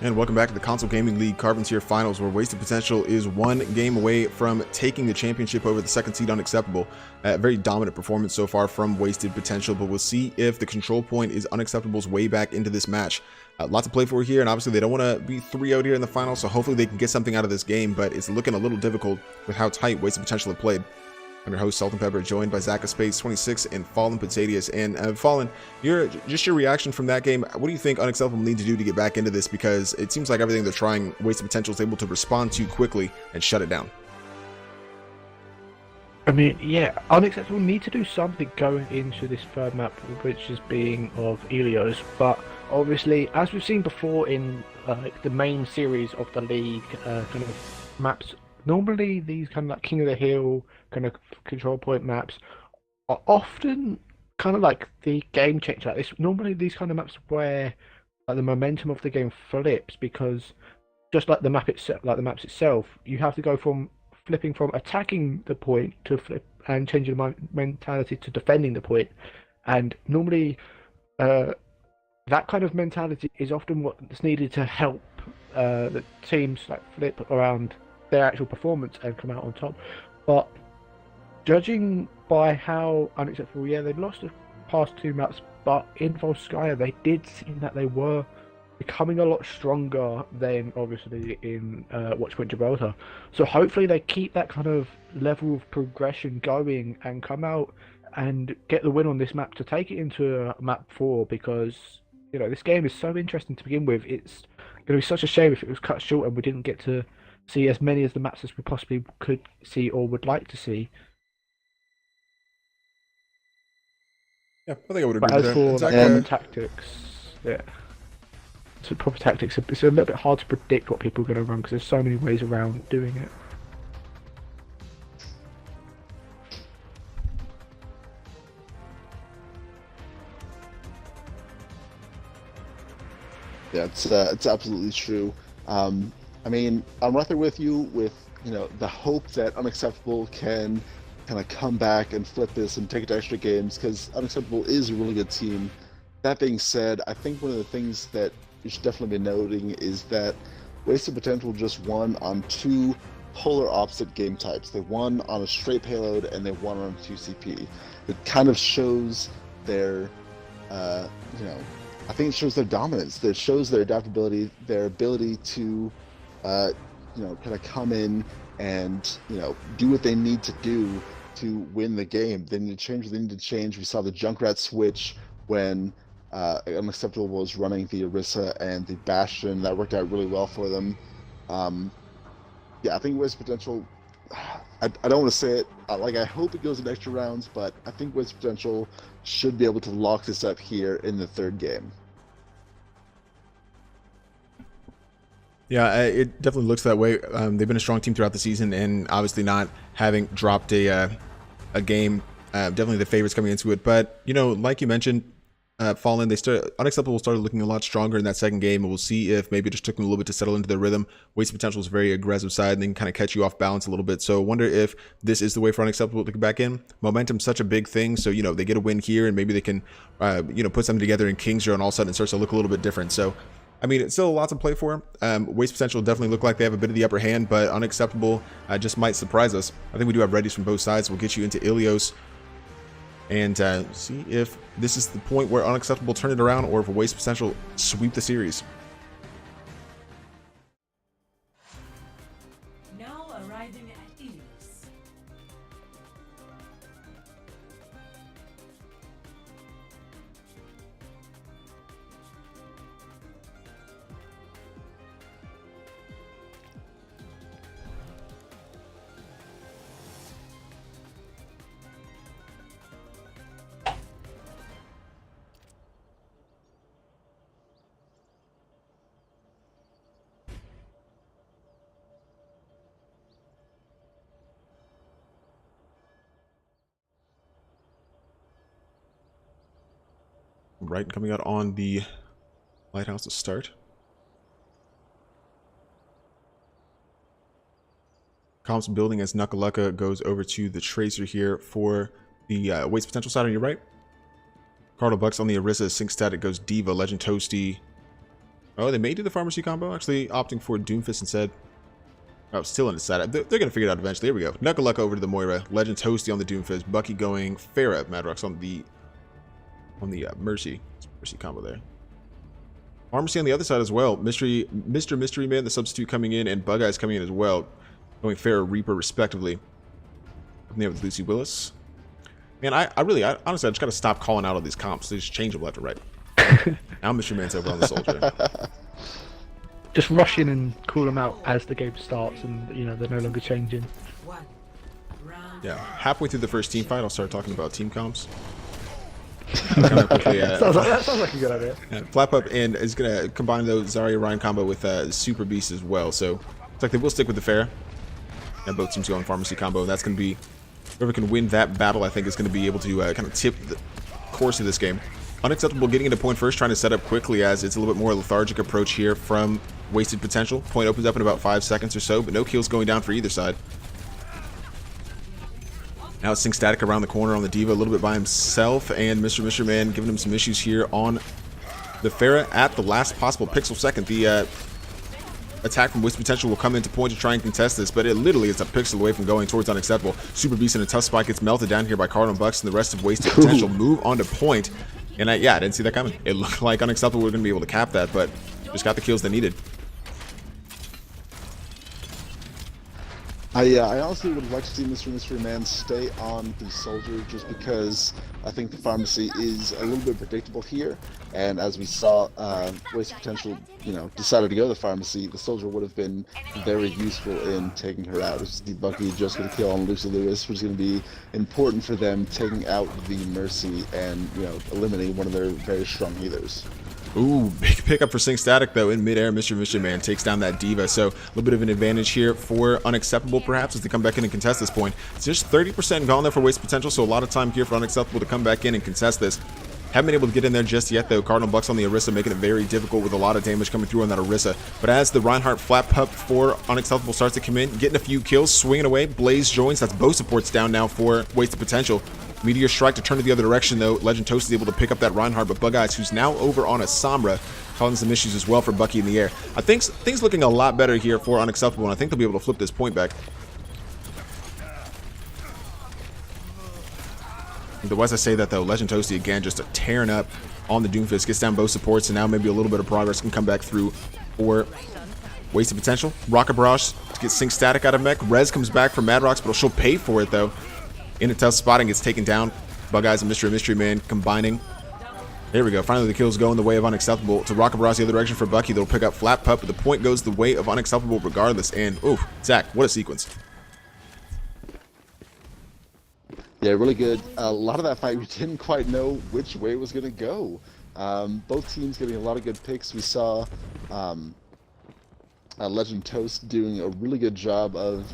And welcome back to the Console Gaming League Carbon Tier Finals, where Wasted Potential is 1 game away from taking the championship over the 2nd seed Unacceptable. Very dominant performance so far from Wasted Potential, but we'll see if the control point is Unacceptable's way back into this match. Lots to play for here, and obviously they don't want to be 3-0 here in the final, so hopefully they can get something out of this game, but it's looking a little difficult with how tight Wasted Potential have played. I'm your host, Salt and Pepper, joined by Zach of Space 26 and Fallen Potatius. And Fallen, your reaction from that game. What do you think Unacceptable need to do to get back into this? Because it seems like everything they're trying, Wasted Potential is able to respond to quickly and shut it down. I mean, yeah, Unacceptable need to do something going into this 3rd map, which is being of Ilios. But obviously, as we've seen before in the main series of the league, kind of maps, normally these kind of like King of the Hill kind of control point maps are often kind of like the game changer. Like this, normally these kind of maps where like the momentum of the game flips, because just like the map itself, like the maps itself, you have to go from flipping from attacking the point to flip and changing the mentality to defending the point. And normally that kind of mentality is often what's needed to help the teams like flip around their actual performance and come out on top. But judging by how unacceptable, yeah, they lost the past two maps, but in Volskaya they did seem that they were becoming a lot stronger than obviously in Watchpoint Gibraltar. So hopefully they keep that kind of level of progression going and come out and get the win on this map to take it into map 4, because this game is so interesting to begin with. It's going to be such a shame if it was cut short and we didn't get to see as many of the maps as we possibly could see or would like to see. Yeah, I think I would agree But with as that. for Zach, proper tactics, yeah. So proper tactics, it's a little bit hard to predict what people are going to run because there's so many ways around doing it. Yeah, it's absolutely true. I mean, I'm right there with you with the hope that Unacceptable can kind of come back and flip this and take it to extra games, because Unacceptable is a really good team. That being said, I think one of the things that you should definitely be noting is that Wasted Potential just won on two polar opposite game types. They won on a straight payload and they won on a 2CP. It kind of shows their, I think it shows their dominance. It shows their adaptability, their ability to, kind of come in and, do what they need to do to win the game. They need to change what they need to change. We saw the Junkrat switch when Unacceptable was running the Orisa and the Bastion. That worked out really well for them. Yeah, I think Wasted Potential, I don't want to say it, I hope it goes in extra rounds, but I think Wasted Potential should be able to lock this up here in the third game. Yeah, it definitely looks that way. They've been a strong team throughout the season, and obviously not having dropped a game, definitely the favorites coming into it. But like you mentioned, Fallen, Unacceptable started looking a lot stronger in that second game, and we'll see if maybe it just took them a little bit to settle into their rhythm. Wasted Potential is a very aggressive side, and they can kind of catch you off balance a little bit. So I wonder if this is the way for Unacceptable to get back in. Momentum's such a big thing, so they get a win here, and maybe they can put something together in Kingsger, and all of a sudden it starts to look a little bit different. So I mean, it's still a lot to play for. Waste Potential definitely look like they have a bit of the upper hand, but Unacceptable just might surprise us. I think we do have readies from both sides. We'll get you into Ilios and see if this is the point where Unacceptable turn it around, or if Waste Potential sweep the series. Now arriving at Ilios. Right, coming out on the Lighthouse to start. Comms building as Nuckalaka goes over to the Tracer here for the Waste Potential side on your right. Cardo Bucks on the Orisa, Sync Static goes Diva, Legend Toasty. Oh, they may do the Pharmacy combo, actually opting for Doomfist instead. Oh, still in the side. They're going to figure it out eventually. Here we go. Nuckalaka over to the Moira, Legend Toasty on the Doomfist, Bucky going Pharah, Madrox on the Mercy combo there. Pharmacy on the other side as well. Mr. Mystery Man, the substitute coming in, and Bug Eyes coming in as well. Going Pharah, Reaper respectively. Up there with Lucy Willis. Man, I honestly, I just got to stop calling out all these comps. They just change them left and right. Now Mystery Man's over on the Soldier. Just rush in and call them out as the game starts, and they're no longer changing. Yeah, halfway through the first team fight, I'll start talking about team comps. Quickly, that sounds like a good idea. Flap Up and is going to combine the Zarya Ryan combo with Super Beast as well. So it's like they will stick with the Pharah. And both teams go on Pharmacy combo. And that's going to be, whoever can win that battle, I think, is going to be able to kind of tip the course of this game. Unacceptable getting into point first, trying to set up quickly as it's a little bit more lethargic approach here from Wasted Potential. Point opens up in about 5 seconds or so, but no kills going down for either side. Now it's Sync Static around the corner on the Diva, a little bit by himself, and Mr. Man giving him some issues here on the Pharah at the last possible pixel second. The attack from Waste Potential will come into point to try and contest this, but it literally is a pixel away from going towards Unacceptable. Super Beast in a tough spot gets melted down here by Cardinal Bucks, and the rest of Wasted Potential move on to point. And I didn't see that coming. It looked like Unacceptable were going to be able to cap that, but just got the kills they needed. I honestly would like to see Mr. Mystery Man stay on the Soldier just because I think the Pharmacy is a little bit predictable here. And as we saw, Waste Potential, decided to go to the Pharmacy. The Soldier would have been very useful in taking her out. It's the Bucky just going to kill on Lucy Lewis, which is going to be important for them taking out the Mercy and, eliminating one of their very strong healers. Ooh, big pickup for Sync Static, though. In midair, Mr. Mystery Man takes down that Diva. So a little bit of an advantage here for Unacceptable, perhaps, as they come back in and contest this point. It's just 30% gone there for Waste Potential, so a lot of time here for Unacceptable to come back in and contest this. Haven't been able to get in there just yet, though. Cardinal Bucks on the Orisa, making it very difficult with a lot of damage coming through on that Orisa. But as the Reinhardt flat pup for Unacceptable starts to come in, getting a few kills, swinging away, Blaze joins. That's both supports down now for Wasted Potential. Meteor Strike to turn to the other direction, though. Legend Toast is able to pick up that Reinhardt, but Bug Eyes, who's now over on a Sombra, causing some issues as well for Bucky in the air. I think things looking a lot better here for Unacceptable, and I think they'll be able to flip this point back. As I say that, though, Legend Toasty again just tearing up on the Doomfist, gets down both supports, and now maybe a little bit of progress can come back through for Wasted Potential. Rocket Barrage gets Sync Static out of mech. Rez comes back from Mad Rocks, but she'll pay for it, though. In a tough spot and gets taken down. Bug Eyes and Mystery Man combining. There we go. Finally, the kills go in the way of Unacceptable. To Rocket Barrage the other direction for Bucky. They'll pick up Flat Pup, but the point goes the way of Unacceptable regardless. And, ooh, Zach, what a sequence. Yeah, really good. A lot of that fight, we didn't quite know which way it was going to go. Both teams getting a lot of good picks. We saw Legend Toast doing a really good job of,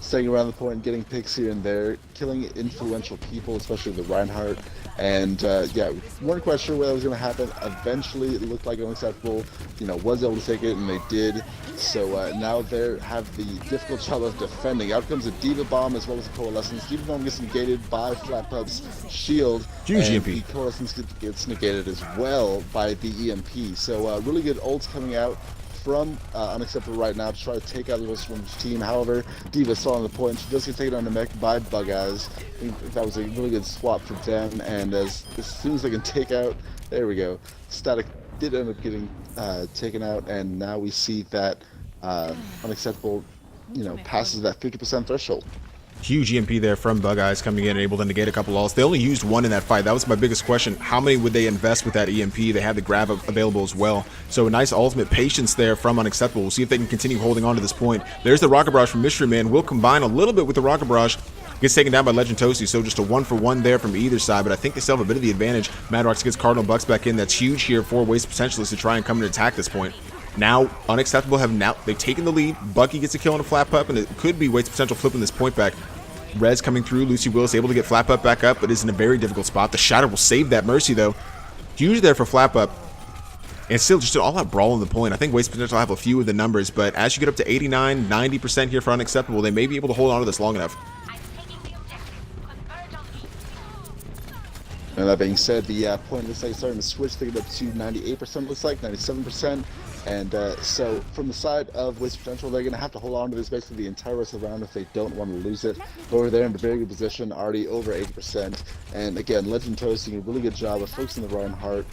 staying around the point, getting picks here and there, killing influential people, especially the Reinhardt. And we weren't quite sure whether that was going to happen. Eventually, it looked like Unacceptable, was able to take it, and they did. So now they have the difficult job of defending. Out comes a Diva Bomb as well as a Coalescence. Diva Bomb gets negated by Flat Pup's shield. Huge and EMP. The Coalescence gets negated as well by the EMP. So really good ults coming out from Unacceptable right now to try to take out the rest of the team. However, Diva saw on the point. She does get taken on the mech by Bug Eyes. I think that was a really good swap for them. And as soon as they can take out, there we go. Static did end up getting taken out, and now we see that Unacceptable, passes that 50% threshold. Huge EMP there from Bug Eyes coming in and able to negate a couple ults. They only used one in that fight. That was my biggest question. How many would they invest with that EMP? They had the grab available as well. So a nice ultimate patience there from Unacceptable. We'll see if they can continue holding on to this point. There's the Rocket Barrage from Mystery Man. Will combine a little bit with the Rocket Barrage. Gets taken down by Legend Toasty, so just a 1-for-1 there from either side, but I think they still have a bit of the advantage. Madrox gets Cardinal Bucks back in. That's huge here for Waste Potentialists to try and come and attack this point. Now, Unacceptable they've taken the lead. Bucky gets a kill on a Flat Pup, and it could be Waste Potential flipping this point back. Rez coming through. Lucy Willis able to get Flat Pup back up, but is in a very difficult spot. The Shatter will save that Mercy, though. Huge there for Flat Pup. And still just an all-out brawl in the point. I think Waste Potential have a few of the numbers, but as you get up to 89, 90% here for Unacceptable, they may be able to hold on to this long enough. And that being said, the point looks like it's starting to switch. They get up to 98%, looks like 97%. And so from the side of Waste Potential, they're going to have to hold on to this basically the entire rest of the round if they don't want to lose it. But over there in a very good position, already over 80%. And again, Legend Toast doing a really good job of focusing the Reinhardt.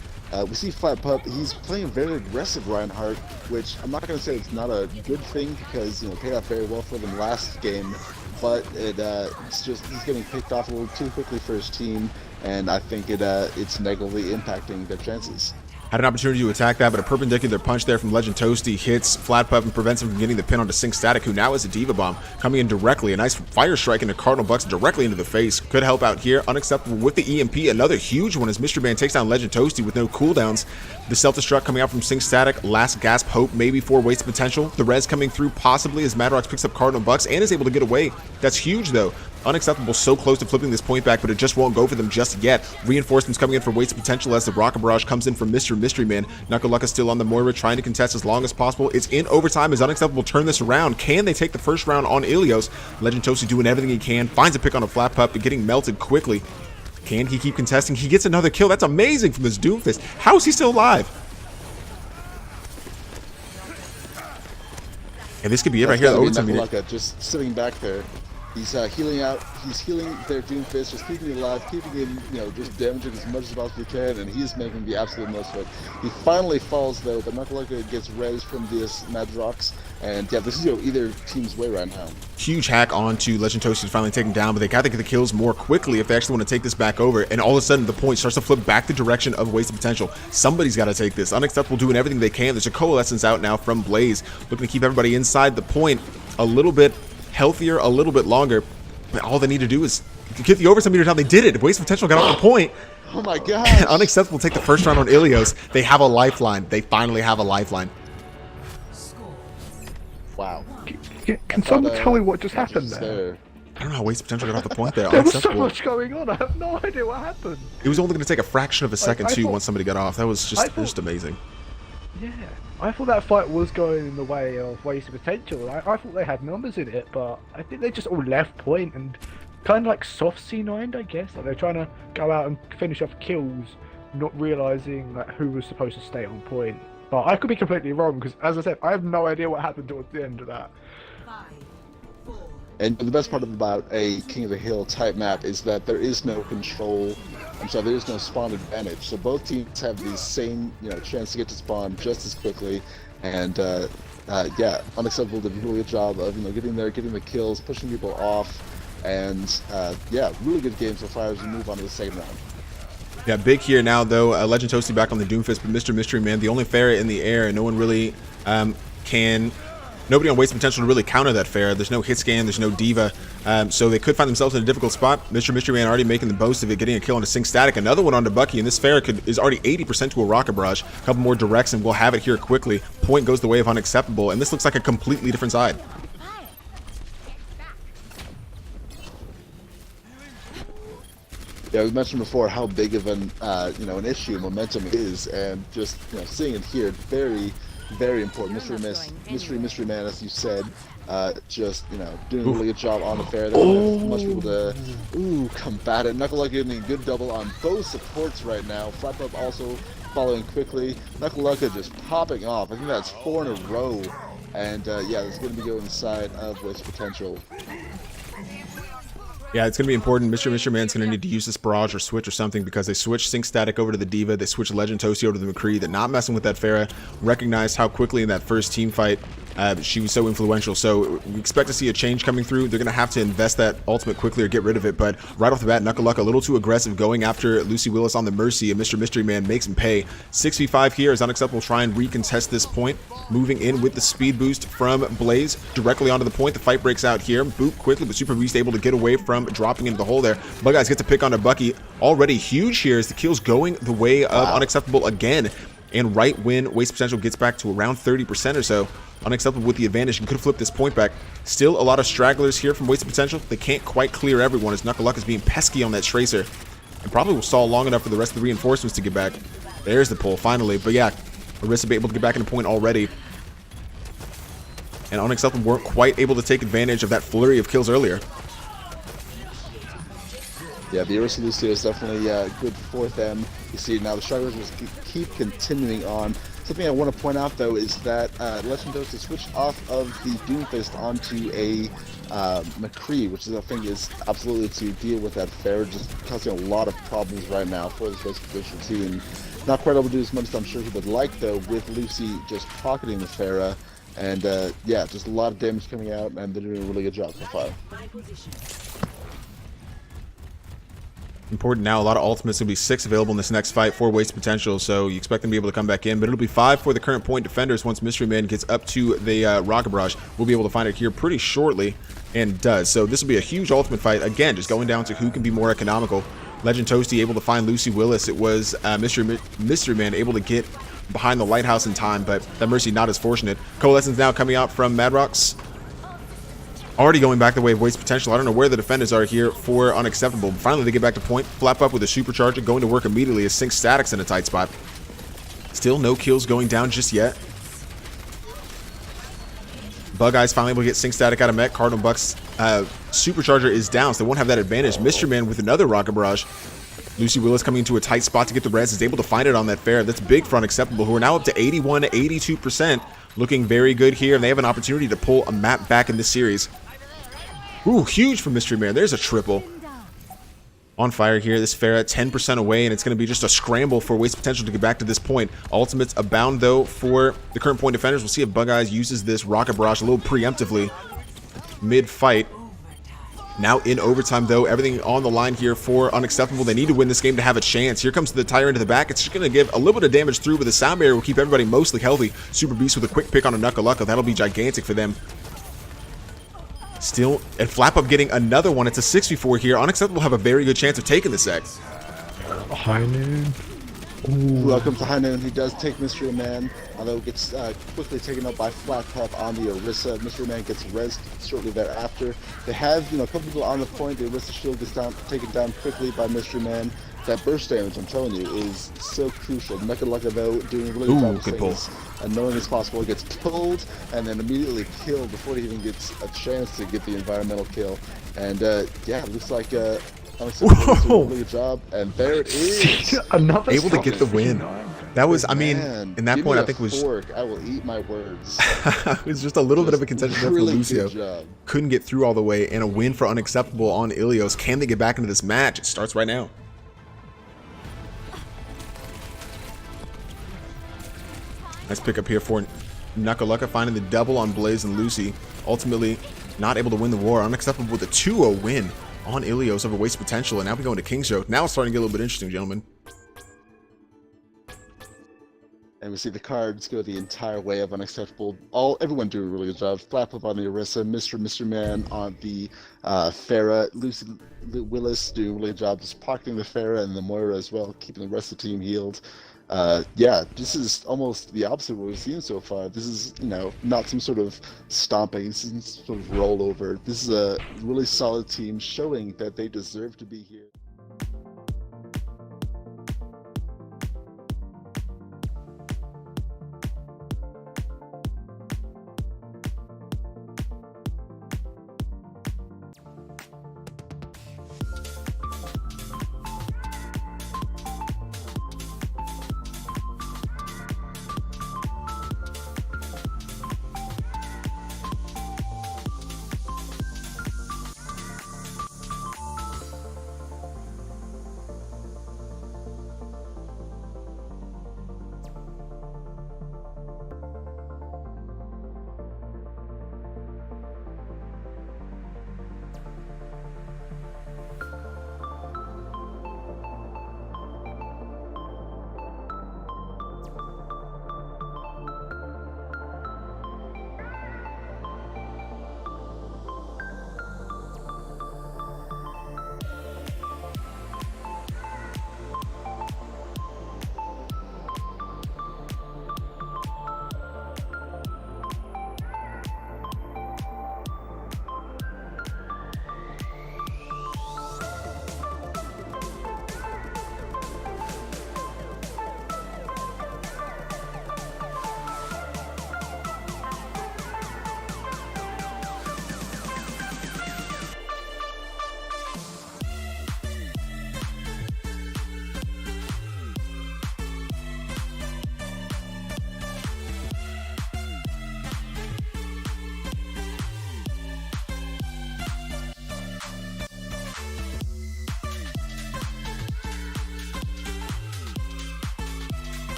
We see Flat Pup, he's playing a very aggressive Reinhardt, which I'm not going to say it's not a good thing because, it paid off very well for them last game. But it's just he's getting picked off a little too quickly for his team, and I think it's negatively impacting their chances. Had an opportunity to attack that, but a perpendicular punch there from Legend Toasty hits Flat Pup and prevents him from getting the pin onto Sync Static, who now is a Diva Bomb, coming in directly. A nice fire strike into Cardinal Bucks directly into the face. Could help out here. Unacceptable with the EMP. Another huge one as Mr. Man takes down Legend Toasty with no cooldowns. The self-destruct coming out from Sync Static. Last gasp hope maybe for Waste Potential. The res coming through possibly as Madrox picks up Cardinal Bucks and is able to get away. That's huge though. Unacceptable so close to flipping this point back, but it just won't go for them just yet. Reinforcements coming in for Waste Potential as the Rocket Barrage comes in from Mr. Mystery Man. Knuckle still on the Moira, trying to contest as long as possible. It's in overtime as Unacceptable turn this around. Can they take the first round on Ilios? Legend Toasty doing everything he can. Finds a pick on a Flat Pup, but getting melted quickly. Can he keep contesting? He gets another kill. That's amazing from this Doomfist. How is he still alive? And this could be it right That's here. The gotta be overtime meter. Nakalaka just sitting back there. He's healing out. He's healing their Doomfist, just keeping him alive, keeping him, just damaging as much as possibly can, and he's making the absolute most of it. He finally falls though, but Nakalaka gets res from this Madrox, and yeah, this is either team's way right now. Huge hack onto Legend Toasty to finally take him down, but they got to get the kills more quickly if they actually want to take this back over. And all of a sudden, the point starts to flip back the direction of wasted potential. Somebody's got to take this. Unacceptable doing everything they can. There's a coalescence out now from Blaze, looking to keep everybody inside the point a little bit healthier, a little bit longer. But all they need to do is get the overtime meter down. They did it. Wasted potential got off the point. Oh my god! Unacceptable take the first round on Ilios. They have a lifeline. They finally have a lifeline. Wow. Can someone tell me what just happened there? I don't know how wasted potential got off the point there. There was so Unacceptable. much going on. I have no idea what happened. It was only going to take a fraction of a second I too thought- once somebody got off. That was I thought- just amazing. Yeah, I thought that fight was going in the way of wasted potential. I thought they had numbers in it, but I think they just all left point and kind of like soft C9'd, I guess. Like they're trying to go out and finish off kills, not realizing like who was supposed to stay on point. But I could be completely wrong because, as I said, I have no idea what happened towards the end of that. 5, 4, And the best part about a King of the Hill type map is that there is no control. There is no spawn advantage. So both teams have the same, chance to get to spawn just as quickly. And yeah, Unacceptable did a really good job of, getting there, getting the kills, pushing people off, and yeah, really good game so far as we move on to the second round. Yeah, big here now though. Legend Toasty back on the Doomfist, but Mr. Mystery Man, the only Pharah in the air, and no one really nobody on Wasted Potential to really counter that Pharah. There's no hit scan, there's no Diva, so they could find themselves in a difficult spot. Mr. Mystery Man already making the boast of it, getting a kill on a Sync Static, another one onto Bucky, and this Pharah is already 80% to a Rocket Barrage. A couple more directs, and we'll have it here quickly. Point goes the way of Unacceptable, and this looks like a completely different side. Yeah, we mentioned before how big of an an issue momentum is, and just seeing it here, very, very important. Mystery Man, as you said, just doing a really good job on the fair. There wasn't much people to combat it. Knuckleluck getting a good double on both supports right now. Flap Up also following quickly. Knuckleluck just popping off. I think that's 4 in a row, and yeah, it's going to be going inside of Waste Potential. Yeah, it's going to be important. Mr. Man's going to need to use this barrage or switch or something because they switched Sync Static over to the Diva. They switched Legend Toasty over to the McCree. They're not messing with that Pharah. Recognized how quickly in that first team fight she was so influential. So we expect to see a change coming through. They're going to have to invest that ultimate quickly or get rid of it. But right off the bat, Knuckleluck a little too aggressive going after Lucy Willis on the Mercy, and Mr. Mystery Man makes him pay. 6v5 here as Unacceptable try and recontest this point. Moving in with the speed boost from Blaze directly onto the point. The fight breaks out here. Boot quickly, but Super Beast able to get away from dropping into the hole there. Bug Eyes get to pick onto Bucky. Already huge here as the kills going the way of Unacceptable again. And right when Waste Potential gets back to around 30% or so, Unacceptable with the advantage and could flip this point back. Still a lot of stragglers here from Waste Potential. They can't quite clear everyone as Knuckleluck is being pesky on that Tracer. And probably will stall long enough for the rest of the reinforcements to get back. There's the pull finally. But yeah, Orisa be able to get back in the point already. And Unacceptable weren't quite able to take advantage of that flurry of kills earlier. Yeah, the Orisa Lucio is definitely good for them. You see now the strugglers just keep continuing on. Something I want to point out though is that Legend Toasty switched off of the Doomfist onto a McCree, which is I think is absolutely to deal with that Pharah, just causing a lot of problems right now for this Waste Potential team. Not quite able to do as much as I'm sure he would like though, with Lucy just pocketing the Pharah. And yeah, just a lot of damage coming out, and they're doing a really good job so far. Important now, a lot of ultimates. There'll be 6 available in this next fight for Waste Potential, so you expect them to be able to come back in, but it'll be 5 for the current point defenders once Mystery Man gets up to the Rocket Barrage. We'll be able to find it here pretty shortly, and does. So this will be a huge ultimate fight. Again, just going down to who can be more economical. Legend Toasty able to find Lucy Willis. It was Mystery Man able to get behind the lighthouse in time, but that Mercy not as fortunate. Coalescence now coming out from Madrox. Already going back the way of Waste Potential. I don't know where the defenders are here for Unacceptable. But finally, they get back to point. Flap Up with a supercharger, going to work immediately as Sync Static's in a tight spot. Still no kills going down just yet. Bug Eyes finally able to get Sync Static out of mech. Cardinal Buck's supercharger is down, so they won't have that advantage. Mystery Man with another Rocket Barrage. Lucy Willis coming into a tight spot to get the res, is able to find it on that Pharah. That's big for Unacceptable, who are now up to 81 to 82%. looking very good here, and they have an opportunity to pull a map back in this series. Ooh, huge from Mystery Man. There's a triple. On fire here, this Pharah 10% away, and it's going to be just a scramble for Waste Potential to get back to this point. Ultimates abound, though, for the current point defenders. We'll see if Bug Eyes uses this Rocket Barrage a little preemptively mid-fight. Now in overtime, though, everything on the line here for Unacceptable. They need to win this game to have a chance. Here comes the tire into the back. It's just going to give a little bit of damage through, but the Sound Barrier will keep everybody mostly healthy. Super Beast with a quick pick on a Knuckle. That'll be gigantic for them. Still, and Flap Up getting another one. It's a 6v4 here. Unacceptable have a very good chance of taking the sec. High Noon. Welcome to High Noon. He does take Mystery Man, although gets quickly taken out by Flat Pup on the Orisa. Mystery Man gets rezzed shortly thereafter. They have, a couple people on the point. The Orisa shield gets taken down quickly by Mystery Man. That burst damage, I'm telling you, is so crucial. Knuckle though, doing really good things, annoying as possible. He gets pulled and then immediately killed before he even gets a chance to get the environmental kill. And yeah, it looks like Unacceptable does a really good job. And there it is. Another Able to get the win. That was, I mean, Man, in that give point, me I think a was fork. I will eat my words. it was just a little bit of a contention there for Really Lucio. good job. Couldn't get through all the way, and a win for Unacceptable on Ilios. Can they get back into this match? It starts right now. Nice pick up here for Knuckle, finding the double on Blaze and Lucy. Ultimately, not able to win the war. Unacceptable with a 2-0 win on Ilios over Waste Potential, and now we go into King's Show. Now it's starting to get a little bit interesting, gentlemen. And we see the cards go the entire way of Unacceptable. Everyone doing a really good job. Flap Up on the Orisa, Mystery Man on the Pharah, Lucy Willis doing a really good job just pocketing the Pharah and the Moira as well, keeping the rest of the team healed. Yeah, this is almost the opposite of what we've seen so far. This is, not some sort of stomping, this isn't some sort of rollover. This is a really solid team showing that they deserve to be here.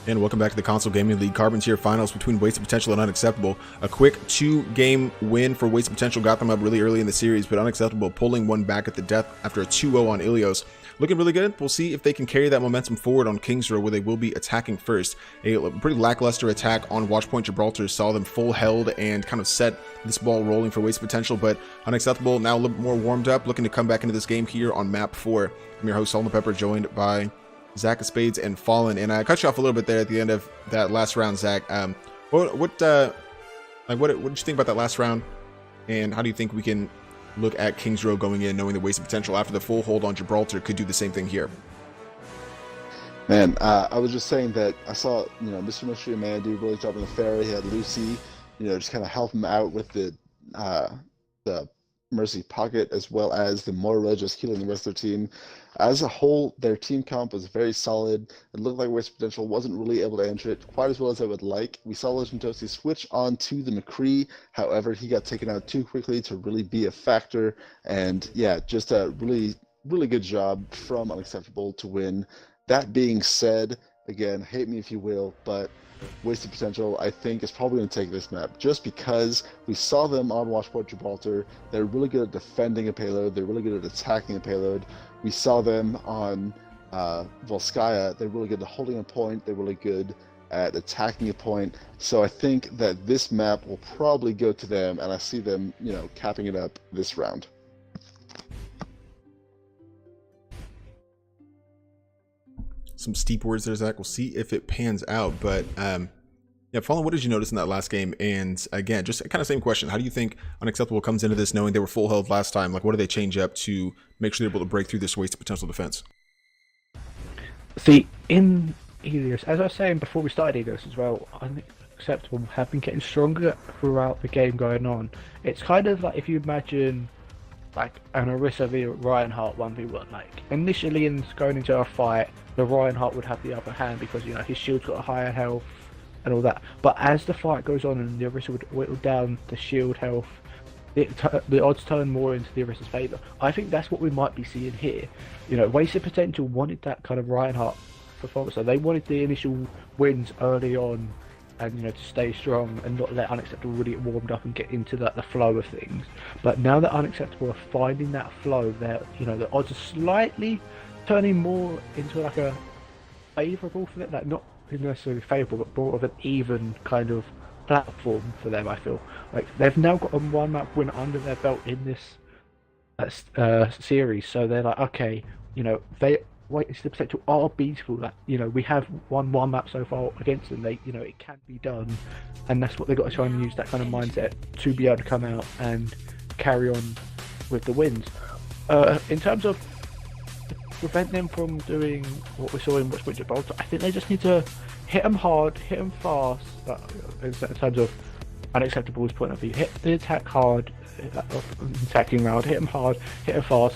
And welcome back to the Console Gaming League Carbon Tier Finals between Wasted Potential and Unacceptable. A quick 2-game win for Wasted Potential got them up really early in the series, but Unacceptable pulling one back at the death after a 2-0 on Ilios. looking really good. We'll see if they can carry that momentum forward on Kings Row, where they will be attacking first. A pretty lackluster attack on Watchpoint Gibraltar saw them full held and kind of set this ball rolling for Wasted Potential, but Unacceptable now a little bit more warmed up, looking to come back into this game here on map 4. I'm your host, Solomon Pepper, joined by Zach of Spades and Fallen. And I cut you off a little bit there at the end of that last round, Zach. What did you think about that last round? And how do you think we can look at Kings Row going in, knowing the Wasted Potential after the full hold on Gibraltar could do the same thing here? Man, I was just saying that I saw, Mr. Mystery Man do a really job on the ferry. He had Lucy, just kind of help him out with the Mercy Pocket, as well as the Moira just healing the rest of their team. As a whole, their team comp was very solid. It looked like Wasted Potential wasn't really able to enter it quite as well as I would like. We saw Legend Toasty switch on to the McCree. However, he got taken out too quickly to really be a factor. And yeah, just a really, really good job from Unacceptable to win. That being said, again, hate me if you will, but Wasted Potential, I think, is probably going to take this map just because we saw them on Watchpoint Gibraltar. They're really good at defending a payload. They're really good at attacking a payload. We saw them on Volskaya. They're really good at holding a point. They're really good at attacking a point. So I think that this map will probably go to them, and I see them, capping it up this round. Some steep words there, Zach. We'll see if it pans out. But yeah, Fallen, what did you notice in that last game? And again, just kind of same question. How do you think Unacceptable comes into this knowing they were full held last time? Like, what do they change up to make sure they're able to break through this Wasted Potential defense? See, in Helios, as I was saying before we started Helios as well, Unacceptable have been getting stronger throughout the game going on. It's kind of like if you imagine like an Orisa v Reinhardt 1v1. Like initially in going into a fight, the Reinhardt would have the upper hand because his shield's got a higher health and all that. But as the fight goes on and the Orisa would whittle down the shield health, the odds turn more into the Orisa's favour. I think that's what we might be seeing here. Wasted Potential wanted that kind of Reinhardt performance, so they wanted the initial wins early on, and to stay strong and not let Unacceptable really get warmed up and get into the flow of things. But now that Unacceptable are finding that flow, the odds are slightly turning more into like a favourable for them, like not necessarily favourable, but more of an even kind of platform for them. I feel like they've now got a one map win under their belt in this series, so they're like, okay, Wasted Potential are beatable. That we have won one map so far against them. They, it can be done, and that's what they've got to try and use, that kind of mindset to be able to come out and carry on with the wins. In terms of prevent them from doing what we saw in Watchpoint Gibraltar, I think they just need to hit them hard, hit them fast. In terms of Unacceptable's point of view, hit the attack hard, attacking round, hit them hard, hit them fast,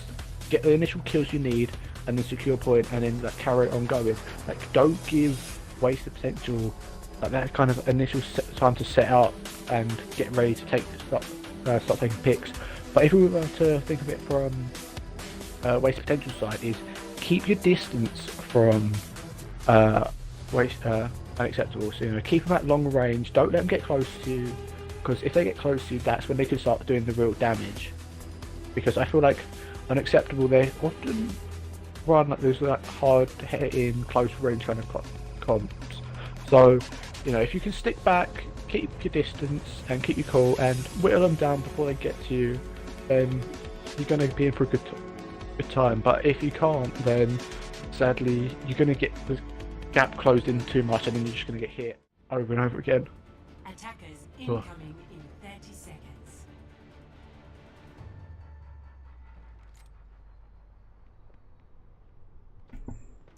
get the initial kills you need, and then secure point, and then carry it on going. Like, don't give Wasted Potential that kind of initial time to set up and get ready to start taking picks. But if we were to think of it from Wasted Potential side, is keep your distance from Unacceptable. So keep them at long range. Don't let them get close to you, because if they get close to you, that's when they can start doing the real damage. Because I feel like Unacceptable, they often run like those hard hitting, close range kind of comps. So if you can stick back, keep your distance, and keep your cool, and whittle them down before they get to you, then you're going to be in for a good time. But if you can't, then sadly you're going to get the gap closed in too much, and then you're just going to get hit over and over again. Attackers incoming in 30 seconds.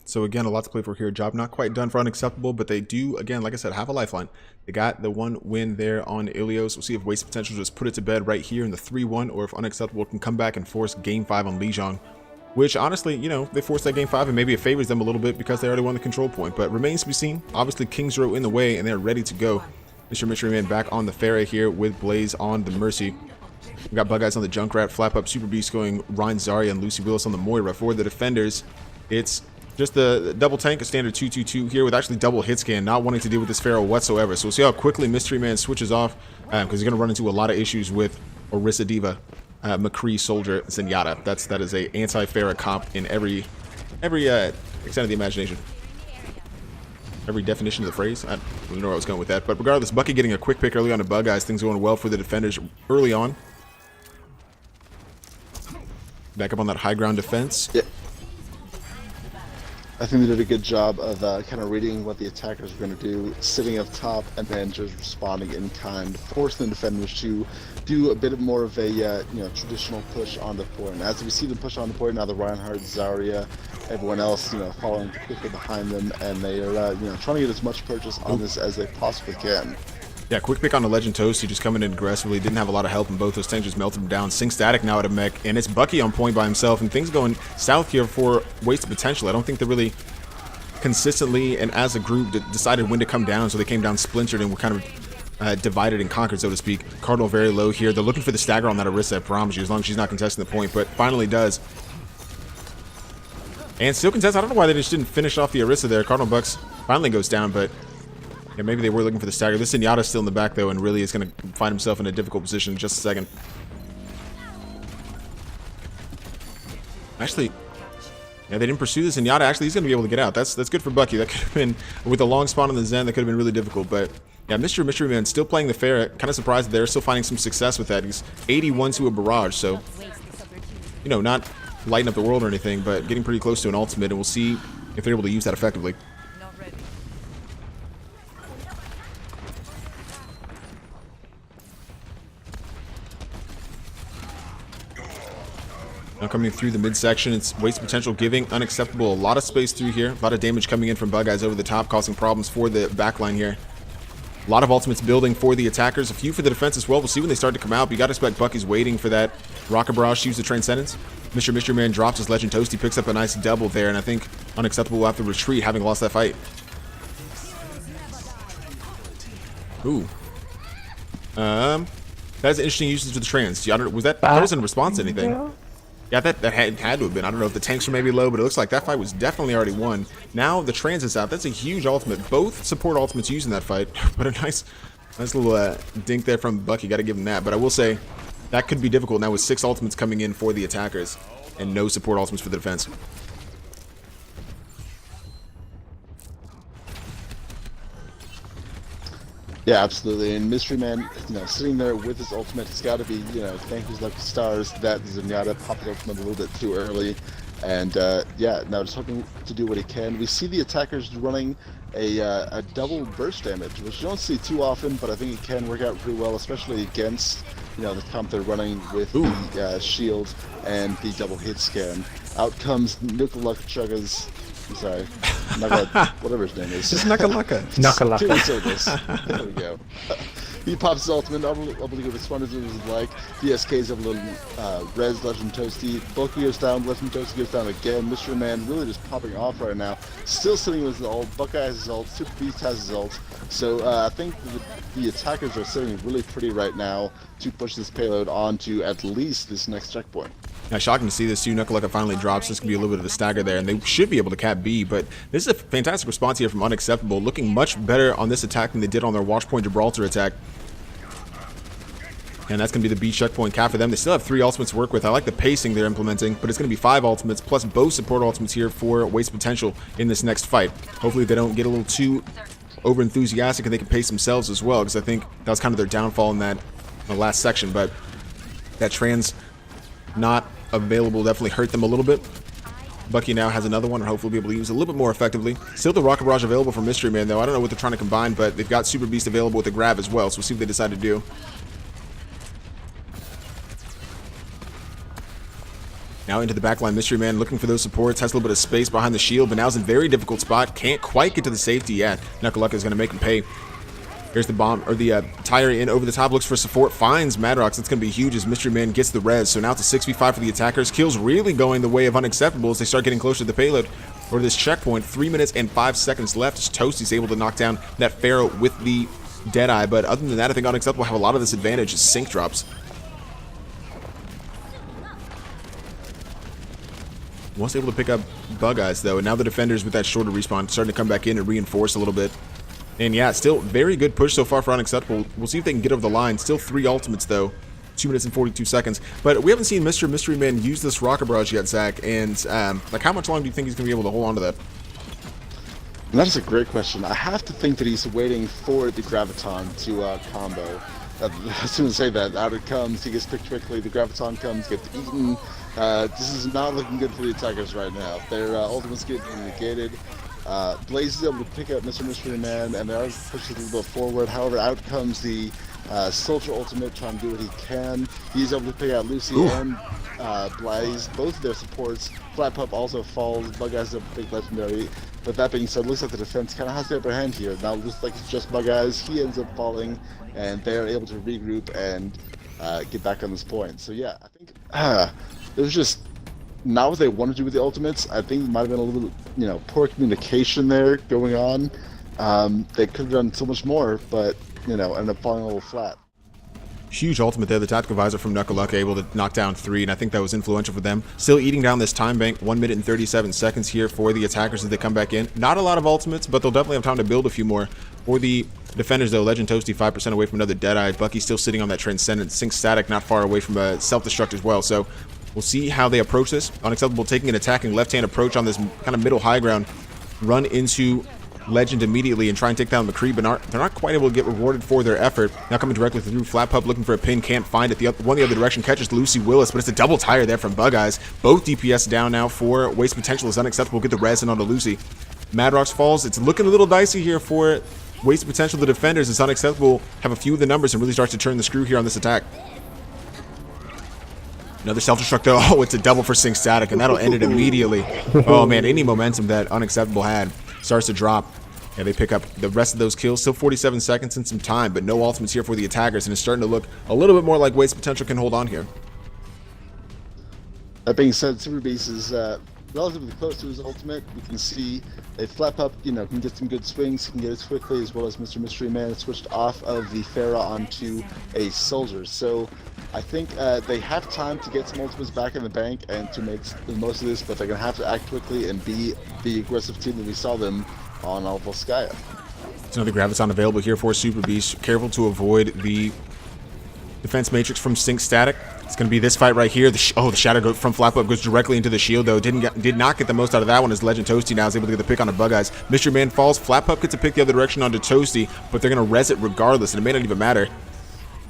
So again, a lot to play for here. Job not quite done for Unacceptable, but they do, again, like I said, have a lifeline. They got the one win there on Ilios. We'll see if Wasted Potential just put it to bed right here in the 3-1, or if Unacceptable can come back and force Game 5 on Lijiang, which honestly, they forced that Game 5, and maybe it favors them a little bit because they already won the control point, but remains to be seen. Obviously, Kings Row in the way, and they're ready to go. Mr. Mystery Man back on the ferry here with Blaze on the Mercy. We got Bug Eyes on the Junkrat, Flap Up, Super Beast going Ryan Zarya and Lucy Willis on the Moira. For the defenders, it's just the double tank, a standard 2-2-2 here with actually double hit scan, not wanting to deal with this Pharaoh whatsoever. So we'll see how quickly Mystery Man switches off, because he's going to run into a lot of issues with Orisa Diva, McCree, Soldier, Zenyatta. That is a anti-Pharaoh comp in every every extent of the imagination. Every definition of the phrase. I don't really know where I was going with that. But regardless, Bucky getting a quick pick early on to Bug Eyes. Things going well for the defenders early on. Back up on that high ground defense. Yeah. I think they did a good job of kind of reading what the attackers were going to do, sitting up top, and then just responding in kind, forcing the defenders to do a bit more of a traditional push on the point. As we see them push on the point now, the Reinhardt, Zarya, everyone else following quickly behind them, and they are trying to get as much purchase on this as they possibly can. Yeah, quick pick on the Legend Toasty, just coming in aggressively. Didn't have a lot of help, and both those tanks just melted him down. Sync Static now at a mech, and it's Bucky on point by himself, and things going south here for wasted potential. I don't think they really consistently and as a group decided when to come down, so they came down splintered and were kind of divided and conquered, so to speak. Cardinal very low here. They're looking for the stagger on that Orisa, I promise you, as long as she's not contesting the point, but finally does. And still contests. I don't know why they just didn't finish off the Orisa there. Cardinal Bucks finally goes down, but yeah, maybe they were looking for the stagger. This Zenyatta's still in the back, though, and really is going to find himself in a difficult position in just a second. Actually, yeah, they didn't pursue this Zenyatta. Actually, he's going to be able to get out. That's good for Bucky. That could have been, with a long spawn on the Zen, that could have been really difficult. But yeah, Mystery Man still playing the fair. Kind of surprised that they're still finding some success with that. He's 81 to a barrage, so not lighting up the world or anything, but getting pretty close to an ultimate, and we'll see if they're able to use that effectively. Now coming through the midsection, it's waste potential giving unacceptable. A lot of space through here. A lot of damage coming in from Bug Eyes over the top, causing problems for the backline here. A lot of ultimates building for the attackers. A few for the defense as well. We'll see when they start to come out, but you got to expect Bucky's waiting for that Rocket Barrage to use the Transcendence. Mystery Man drops his Legend Toasty, picks up a nice double there, and I think unacceptable will have to retreat, having lost that fight. Ooh. That's an interesting usage of the trans. Was that was in response to anything? Yeah, that had to have been. I don't know if the tanks were maybe low, but it looks like that fight was definitely already won. Now the transit's out. That's a huge ultimate. Both support ultimates using that fight. But a nice little dink there from Bucky. Got to give him that. But I will say that could be difficult now with 6 ultimates coming in for the attackers and no support ultimates for the defense. Yeah, absolutely. And Mystery Man, sitting there with his ultimate, he's got to be, thank his lucky stars that Zenyatta popped his ultimate a little bit too early. And yeah, now just hoping to do what he can. We see the attackers running a double burst damage, which you don't see too often, but I think it can work out pretty well, especially against the comp they're running with the shield and the double hit scan. Out comes Nukalaka. I'm sorry, whatever his name is. Just Nakalaka. Nakalaka. There we go. He pops his ultimate, able to give as fun as he would like. DSK's a little res Legend Toasty. Bucky goes down, Legend Toasty goes down again. Mystery Man really just popping off right now. Still sitting with his ult. Buckeye has his ult. Super Beast has his ult. So I think the attackers are sitting really pretty right now to push this payload onto at least this next checkpoint. Now, shocking to see this too. Nukalaka finally drops. This could be a little bit of a stagger there, and they should be able to cap B, but this is a fantastic response here from Unacceptable, looking much better on this attack than they did on their Watchpoint Gibraltar attack. And that's going to be the B checkpoint cap for them. They still have 3 ultimates to work with. I like the pacing they're implementing, but it's going to be 5 ultimates plus both support ultimates here for waste potential in this next fight. Hopefully they don't get a little too over-enthusiastic and they can pace themselves as well, because I think that was kind of their downfall in that last section, but that trans not available definitely hurt them a little bit. Bucky now has another one, and hopefully be able to use it a little bit more effectively. Still the Rocket Barrage available for Mystery Man, though. I don't know what they're trying to combine, but they've got Super Beast available with the grab as well, so we'll see what they decide to do. Now into the backline, Mystery Man looking for those supports, has a little bit of space behind the shield, but now is in a very difficult spot. Can't quite get to the safety yet. Nukalaka is going to make him pay. Here's the bomb, or the tire in over the top, looks for support, finds Madrox. It's going to be huge as Mystery Man gets the res. So now it's a 6v5 for the attackers. Kills really going the way of Unacceptable as they start getting closer to the payload or this checkpoint. 3 minutes and 5 seconds left as Toasty's able to knock down that Pharaoh with the Deadeye. But other than that, I think Unacceptable have a lot of this advantage as sync drops. Was able to pick up Bug Eyes, though, and now the defenders with that shorter respawn starting to come back in and reinforce a little bit. And yeah, still very good push so far for Unacceptable. We'll see if they can get over the line. Still 3 ultimates, though. 2 minutes and 42 seconds. But we haven't seen Mr. Mystery Man use this rocket barrage yet, Zach. And like, how much longer do you think he's going to be able to hold on to that? And that is a great question. I have to think that he's waiting for the Graviton to combo. As soon as I say that, out it comes, he gets picked quickly, the Graviton comes, gets eaten. This is not looking good for the attackers right now. Their ultimates get negated. Blaze is able to pick up Mr. Mystery Man, and they are pushing a little bit forward. However, out comes the Soldier ultimate, trying to do what he can. He's able to pick out Lucy and Blaze, both of their supports. Flat Pup also falls. Bug Eyes is a big legendary. But that being said, looks like the defense kind of has the upper hand here. Now it looks like it's just Bug Eyes. He ends up falling, and they're able to regroup and get back on this point. So yeah, I think there's just not what they want to do with the ultimates. I think there might have been a little, poor communication there going on. They could have done so much more, but ended up falling a little flat. Huge ultimate there. The tactical visor from Nuckalucka able to knock down 3, and I think that was influential for them. Still eating down this time bank. 1 minute and 37 seconds here for the attackers as they come back in. Not a lot of ultimates, but they'll definitely have time to build a few more. For the defenders, though, Legend Toasty 5% away from another Deadeye. Bucky still sitting on that Transcendent. Sync Static not far away from a Self-Destruct as well. So we'll see how they approach this. Unacceptable taking an attacking left-hand approach on this kind of middle high ground. Run into Legend immediately and try and take down McCree, but they're not quite able to get rewarded for their effort. Now coming directly through, Flat Pup looking for a pin, can't find it. The other direction catches Lucy Willis, but it's a double tire there from Bug Eyes. Both DPS down now for Waste Potential is unacceptable. Get the resin onto Lucy. Mad Rocks falls. It's looking a little dicey here for Waste Potential. The defenders is unacceptable. Have a few of the numbers and really starts to turn the screw here on this attack. Another self-destruct though. Oh, it's a double for Sync Static, and that'll end it immediately. Oh man, any momentum that Unacceptable had starts to drop. And they pick up the rest of those kills. Still 47 seconds and some time, but no ultimates here for the attackers, and it's starting to look a little bit more like Waste Potential can hold on here. That being said, Super Beast is relatively close to his ultimate. We can see a Flat Pup, can get some good swings, can get it quickly, as well as Mr. Mystery Man switched off of the Pharah onto a Soldier. So I think they have time to get some ultimates back in the bank and to make the most of this, but they're going to have to act quickly and be the aggressive team that we saw them on Volskaya. There's another Graviton available here for Super Beast. Careful to avoid the defense matrix from Sync Static. It's going to be this fight right here. The Shadow from Flap Up goes directly into the shield, though. Did not get the most out of that one as Legend Toasty now is able to get the pick on the Bug Eyes. Mystery Man falls. Flap Up gets a pick the other direction onto Toasty, but they're going to res it regardless, and it may not even matter.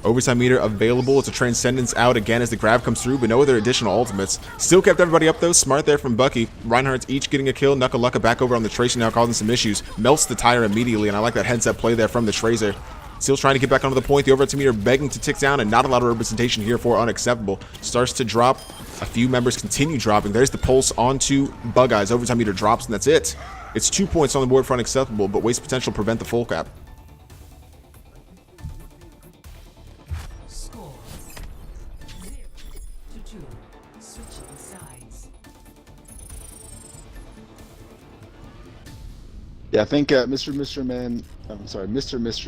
Overtime meter available. It's a Transcendence out again as the grab comes through, but no other additional ultimates. Still kept everybody up, though. Smart there from Bucky. Reinhardt's each getting a kill. Nuckalucka back over on the Tracer now, causing some issues. Melts the tire immediately, and I like that heads-up play there from the Tracer. Still trying to get back onto the point. The overtime meter begging to tick down, and not a lot of representation here for Unacceptable. Starts to drop. A few members continue dropping. There's the pulse onto Bug Eyes. Overtime meter drops, and that's it. It's 2 points on the board for Unacceptable, but Waste Potential prevent the full cap. Score 0-2. Switching sides. Yeah, I think Mr. Mystery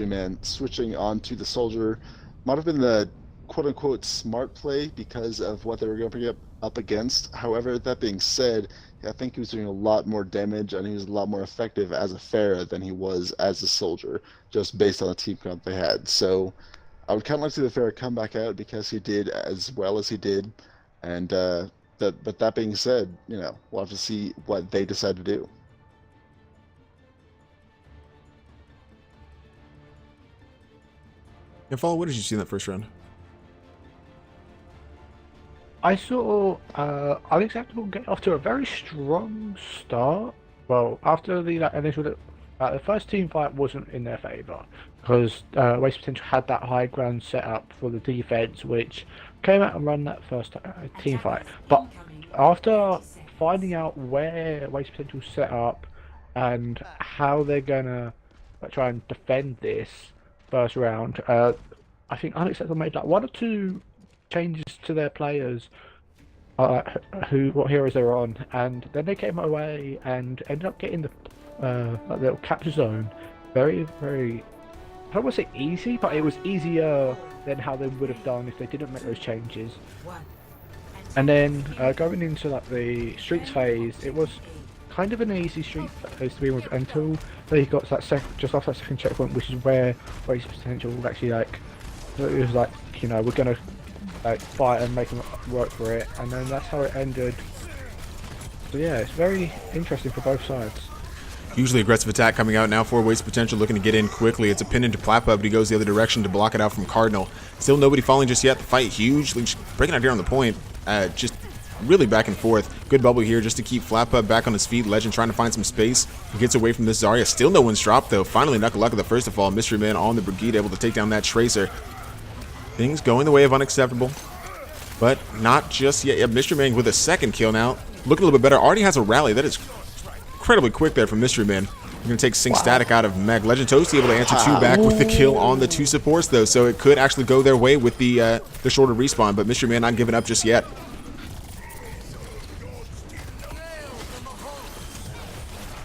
Man switching on to the Soldier might have been the quote-unquote smart play because of what they were going up against. However, that being said, I think he was doing a lot more damage and he was a lot more effective as a Pharah than he was as a Soldier, just based on the team count they had. So I would kind of like to see the Pharah come back out because he did as well as he did. And but that being said, we'll have to see what they decide to do. And Follow, what did you see in that first round? I saw Unacceptable get off to a very strong start. Well, after the initial, the first team fight wasn't in their favour because Waste Potential had that high ground set up for the defense, which came out and run that first team fight. But after finding out where Waste Potential set up and how they're gonna try and defend this first round, I think Unacceptable made like 1 or 2 changes to their players, what heroes they were on, and then they came away and ended up getting the little capture zone very, very, I don't want to say easy, but it was easier than how they would have done if they didn't make those changes. And then going into like the streets phase, it was kind of an easy street phase to be with until they got to that just off that second checkpoint, which is where Waste Potential actually it was like, we're gonna like fight and make them work for it, and then that's how it ended. So yeah, it's very interesting for both sides. Hugely aggressive attack coming out now for Waste Potential, looking to get in quickly. It's a pin into Plappa, but he goes the other direction to block it out from Cardinal. Still nobody falling just yet. The fight hugely breaking out here on the point. Just really back and forth. Good bubble here just to keep Flappa back on his feet. Legend trying to find some space. He gets away from this Zarya. Still no one's dropped though. Finally Knuckle Luck of the first to fall. Mystery Man on the Brigitte able to take down that Tracer. Things going the way of Unacceptable. But not just yet. Yeah, Mystery Man with a second kill now. Looking a little bit better. Already has a rally. That is incredibly quick there from Mystery Man. We're going to take Sync Static out of Meg. Legend Toasty able to answer 2 back with the kill on the 2 supports though. So it could actually go their way with the shorter respawn. But Mystery Man not giving up just yet.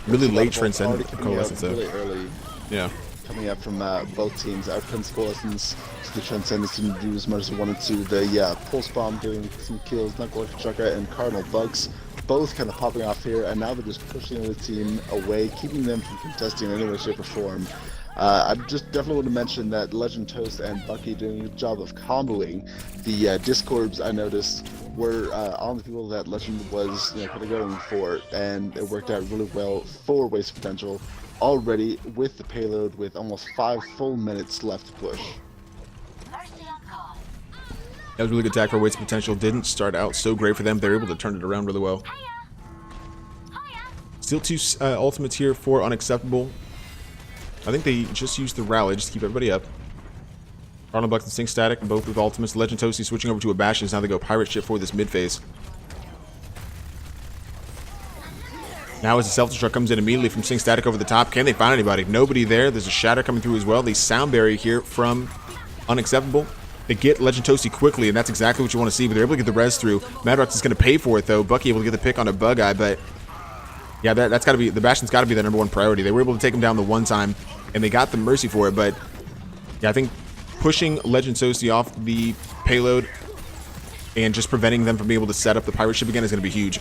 Really late Transcendent Coalescence though. Really early. Yeah. Coming up from both teams. Out comes Coalescence to the Transcendence team to do as much as they wanted to. The Pulse Bomb doing some kills. Knuckle Chukka and Cardinal Bugs both kind of popping off here, and now they're just pushing the team away, keeping them from contesting in any way, shape, or form. I just definitely want to mention that Legend Toast and Bucky doing a good job of comboing. The Discords I noticed were on the people that Legend was kind of going for, and it worked out really well for Waste Potential already with the payload with almost 5 full minutes left to push. That was a really good attack for Waste Potential. Didn't start out so great for them. They're able to turn it around really well. Still 2 ultimates here for Unacceptable. I think they just used the rally just to keep everybody up. Arnold Bucks and Sync Static, both with ultimates. Legend Toasty switching over to a Bastion. Now they go Pirate Ship for this mid phase. Now as the self-destruct comes in immediately from Sync Static over the top, can they find anybody? Nobody there. There's a Shatter coming through as well. The Sound Barrier here from Unacceptable. They get Legend Toasty quickly, and that's exactly what you want to see, but they're able to get the res through. Madrox is going to pay for it, though. Bucky able to get the pick on a Bug Eye, but yeah, that's got to be, the Bastion's got to be their #1 priority. They were able to take him down the one time, and they got the Mercy for it, but yeah, I think pushing Legend Toasty off the payload and just preventing them from being able to set up the Pirate Ship again is going to be huge.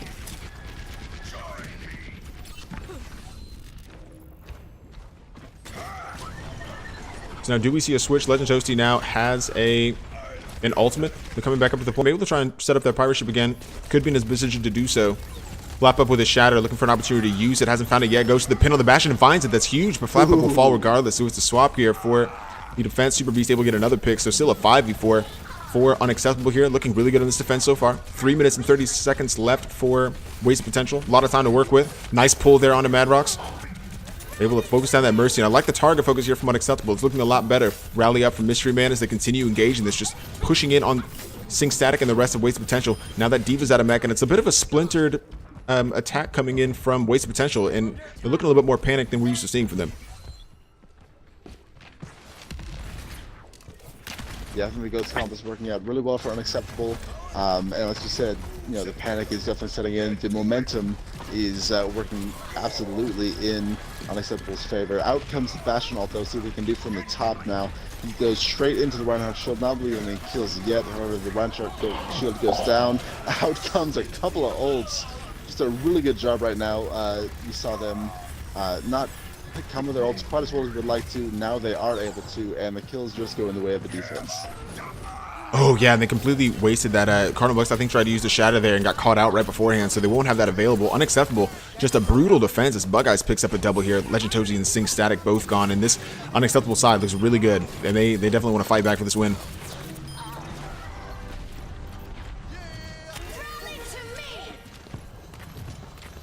So now, do we see a switch? Legend Toasty now has an ultimate. They're coming back up to the point. Able to try and set up that Pirate Ship again. Could be in his position to do so. Flap up with his Shatter, looking for an opportunity to use it. Hasn't found it yet. Goes to the pin on the Bastion and finds it. That's huge, but Flap up will fall regardless. So it's a swap here for the defense. Super Beast able to get another pick. So still a 5v4 for Unacceptable here. Looking really good in this defense so far. 3 minutes and 30 seconds left for Waste Potential. A lot of time to work with. Nice pull there onto Madrox. Able to focus down that Mercy, and I like the target focus here from Unacceptable. It's looking a lot better. Rally up from Mystery Man as they continue engaging this, just pushing in on Sync Static and the rest of Waste Potential. Now that Diva's out of mech, and it's a bit of a splintered attack coming in from Waste Potential, and they're looking a little bit more panicked than we're used to seeing from them. Yeah, I think the Ghost comp is working out really well for Unacceptable. And as you said, the panic is definitely setting in. The momentum is working absolutely in Unacceptable's favor. Out comes the Bastion although, see what we can do from the top now. He goes straight into the Reinhardt shield, not believing any kills yet. However, the Reinhardt shield goes down. Out comes a couple of ults. Just a really good job right now. You saw them not come with their ults quite as well as we would like to. Now they are able to, and the kills just go in the way of the defense. Oh yeah, and they completely wasted that. Cardinal Bucks, I think, tried to use the Shatter there and got caught out right beforehand, so they won't have that available. Unacceptable. Just a brutal defense as Bug Eyes picks up a double here. Legend Toji and Sync Static both gone, and this Unacceptable side looks really good, and they definitely want to fight back for this win.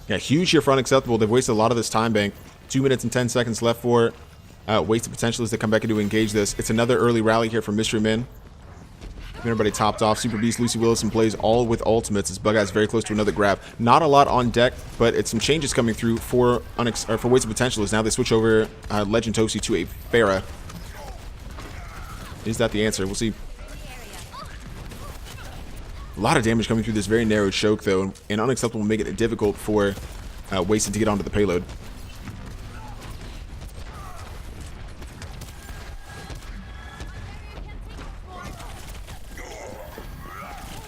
Yeah, huge here for Unacceptable. They've wasted a lot of this time bank. 2 minutes and 10 seconds left for Wasted Potential as they come back and to engage this. It's another early rally here from Mystery Man. Everybody topped off. Super Beast, Lucy Willison plays all with ultimates as Bug Eyes very close to another grab. Not a lot on deck, but it's some changes coming through for Wasted Potential as now they switch over Legend Toasty to a Pharah. Is that the answer? We'll see. A lot of damage coming through this very narrow choke though, and Unacceptable will make it difficult for Wasted to get onto the payload.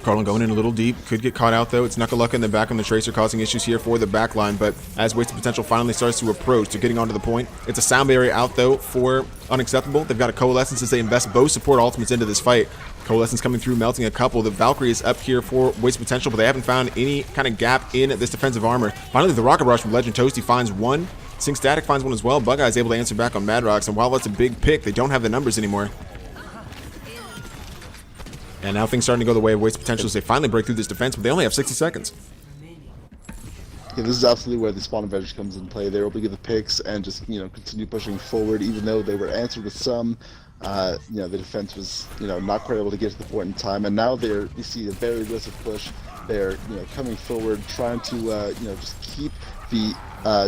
Carlin going in a little deep. Could get caught out, though. It's Knuckle Luck in the back on the Tracer, causing issues here for the back line. But as Wasted Potential finally starts to approach, they're getting onto the point. It's a sound barrier out, though, for Unacceptable. They've got a Coalescence as they invest both support ultimates into this fight. Coalescence coming through, melting a couple. The Valkyrie is up here for waste potential, but they haven't found any kind of gap in this defensive armor. Finally, the Rocket Rush from Legend Toasty finds one. Sync Static finds one as well. Bug Eye is able to answer back on Madrox, and while that's a big pick, they don't have the numbers anymore. And now things starting to go the way of waste potential as they finally break through this defense, but they only have 60 seconds. Yeah, this is absolutely where the spawn advantage comes in play. They're able to get the picks and just, you know, continue pushing forward, even though they were answered with some. You know, the defense was, you know, not quite able to get to the point in time, and now you see a very aggressive push. They're, you know, coming forward, trying to, you know, just keep the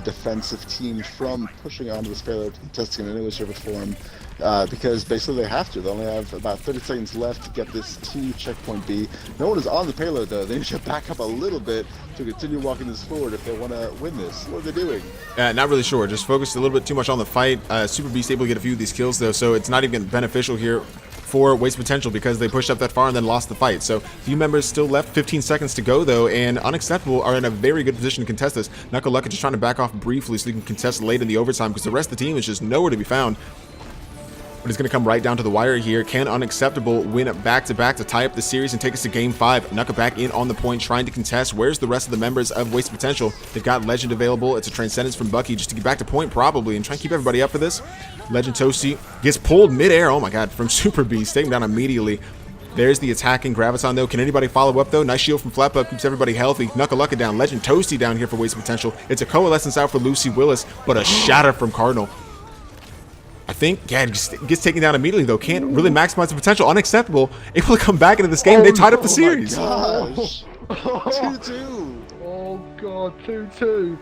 defensive team from pushing onto this payload, contesting in any shape or form, because basically they have to. They only have about 30 seconds left to get this to checkpoint B. No one is on the payload though. They need to back up a little bit to continue walking this forward if they want to win this. What are they doing? Not really sure. Just focused a little bit too much on the fight. Super Beast able to get a few of these kills though, so it's not even beneficial here for waste potential because they pushed up that far and then lost the fight. So few members still left, 15 seconds to go though, and Unacceptable are in a very good position to contest this. Knuckle Luck is just trying to back off briefly so they can contest late in the overtime because the rest of the team is just nowhere to be found. But it's going to come right down to the wire here. Can Unacceptable win back-to-back to tie up the series and take us to Game 5? Knuckle back in on the point, trying to contest. Where's the rest of the members of Waste Potential? They've got Legend available. It's a Transcendence from Bucky just to get back to point probably and try and keep everybody up for this. Legend Toasty gets pulled mid-air, oh my god, from Super Beast. Take him down immediately. There's the attacking Graviton though. Can anybody follow up though? Nice shield from Flap Up, keeps everybody healthy. Knuckle Luck down. Legend Toasty down here for Waste Potential. It's a Coalescence out for Lucy Willis, but a shatter from Cardinal. I think, yeah, just gets taken down immediately though. Can't really maximize the potential. Unacceptable. Able to come back into this game. They tied up the series. Oh my gosh. 2-2. Oh god, 2-2.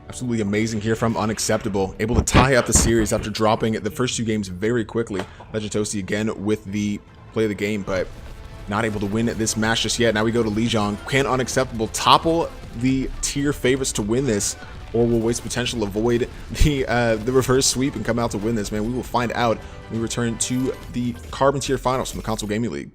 Absolutely amazing here from Unacceptable. Able to tie up the series after dropping the first two games very quickly. Legend Toasty again with the play of the game, but not able to win this match just yet. Now we go to Lijiang. Can Unacceptable topple the tier favorites to win this? Or will Waste Potential avoid the reverse sweep and come out to win this, man? We will find out when we return to the Carbon Tier Finals from the Console Gaming League.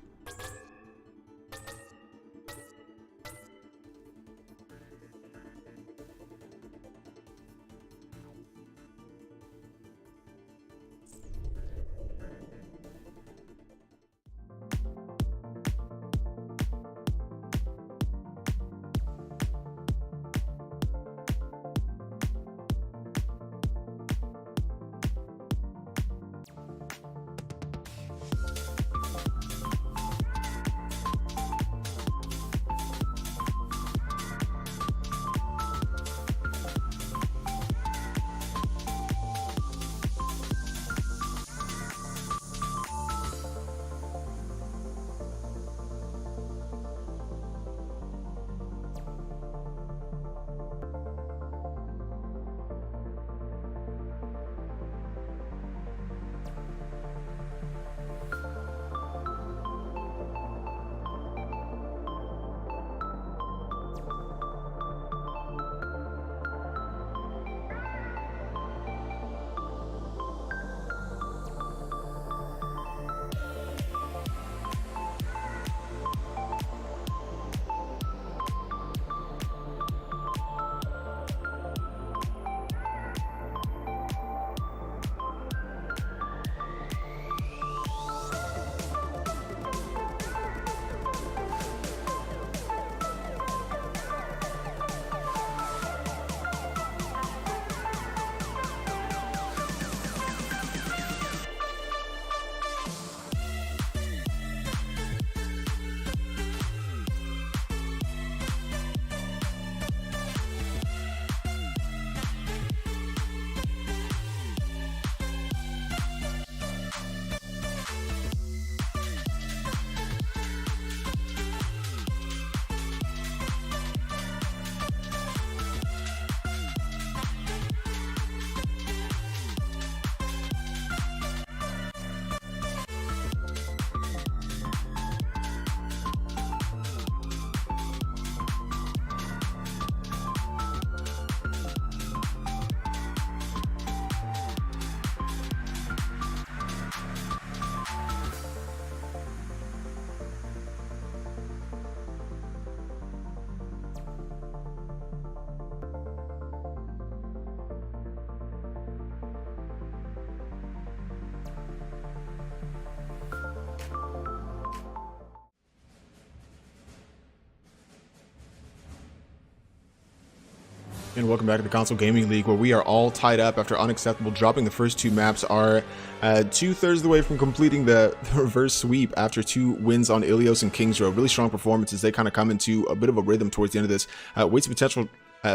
And welcome back to the Console Gaming League, where we are all tied up after Unacceptable dropping the first two maps. Are 2/3 of the way from completing the reverse sweep after 2 wins on Ilios and Kings Row. Really strong performances. They kind of come into a bit of a rhythm towards the end of this. Wasted Potential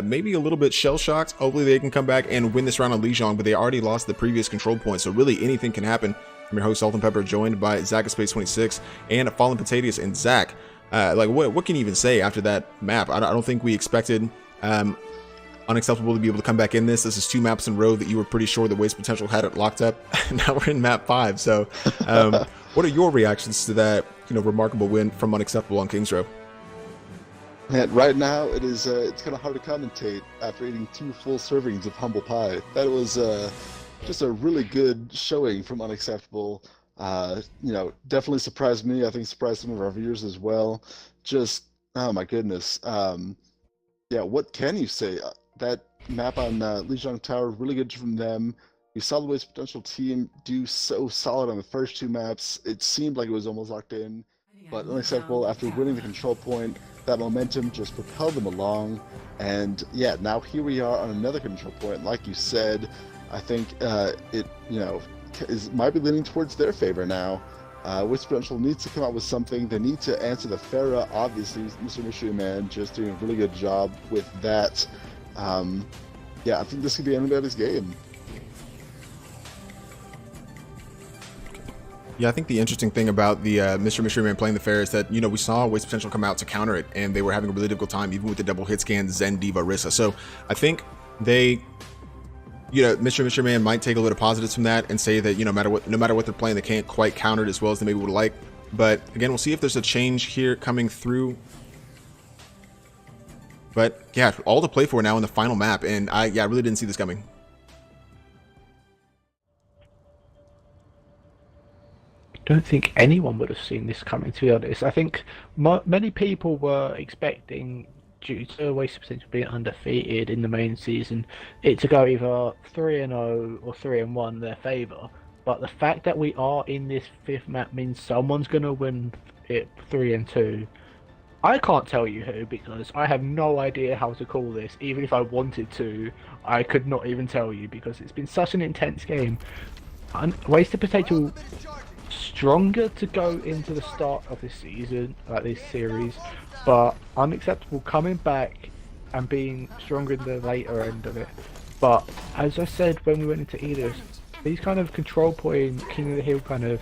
maybe a little bit shell-shocked. Hopefully they can come back and win this round on Lijiang, but they already lost the previous control point, so really anything can happen. I'm your host, Salt and Pepper, joined by Space26 and Fallen Potatoes and Zach. Like, what can you even say after that map? I don't think we expected Unacceptable to be able to come back in this. This is 2 maps in a row that you were pretty sure the Waste Potential had it locked up. Now we're in map 5. So what are your reactions to that, remarkable win from Unacceptable on Kings Row? Man, right now it's kind of hard to commentate after eating 2 full servings of humble pie. That was just a really good showing from Unacceptable. Definitely surprised me. I think surprised some of our viewers as well. Just, oh my goodness. Yeah, what can you say? That map on Lijiang Tower, really good from them. We saw the Waste Potential team do so solid on the first 2 maps. It seemed like it was almost locked in, but Unacceptable, after winning the control point, that momentum just propelled them along. And yeah, now here we are on another control point. Like you said, I think it might be leaning towards their favor now. Waste Potential needs to come out with something. They need to answer the Pharah. Obviously, Mr. Mystery Man just doing a really good job with that. Yeah, I think this could be anybody's game. Yeah, I think the interesting thing about the Mr. Mystery Man playing the Pharah is that, we saw Waste Potential come out to counter it, and they were having a really difficult time, even with the double hit scan, Zen, Diva, Rissa. So I think they... Mr. Mystery Man might take a little positives from that and say that, no matter what they're playing, they can't quite counter it as well as they maybe would like. But again, we'll see if there's a change here coming through. But yeah, all to play for now in the final map, and I really didn't see this coming. I don't think anyone would have seen this coming, to be honest. I think many people were expecting, due to Waste Potential being undefeated in the main season, it to go either 3-0 or 3-1 in their favour. But the fact that we are in this 5th map means someone's going to win it 3-2. I can't tell you who, because I have no idea how to call this. Even if I wanted to, I could not even tell you, because it's been such an intense game. Wasted Potential stronger to go into the start of this season, like this series, but Unacceptable coming back and being stronger in the later end of it. But as I said when we went into Edis, these kind of control point, King of the Hill kind of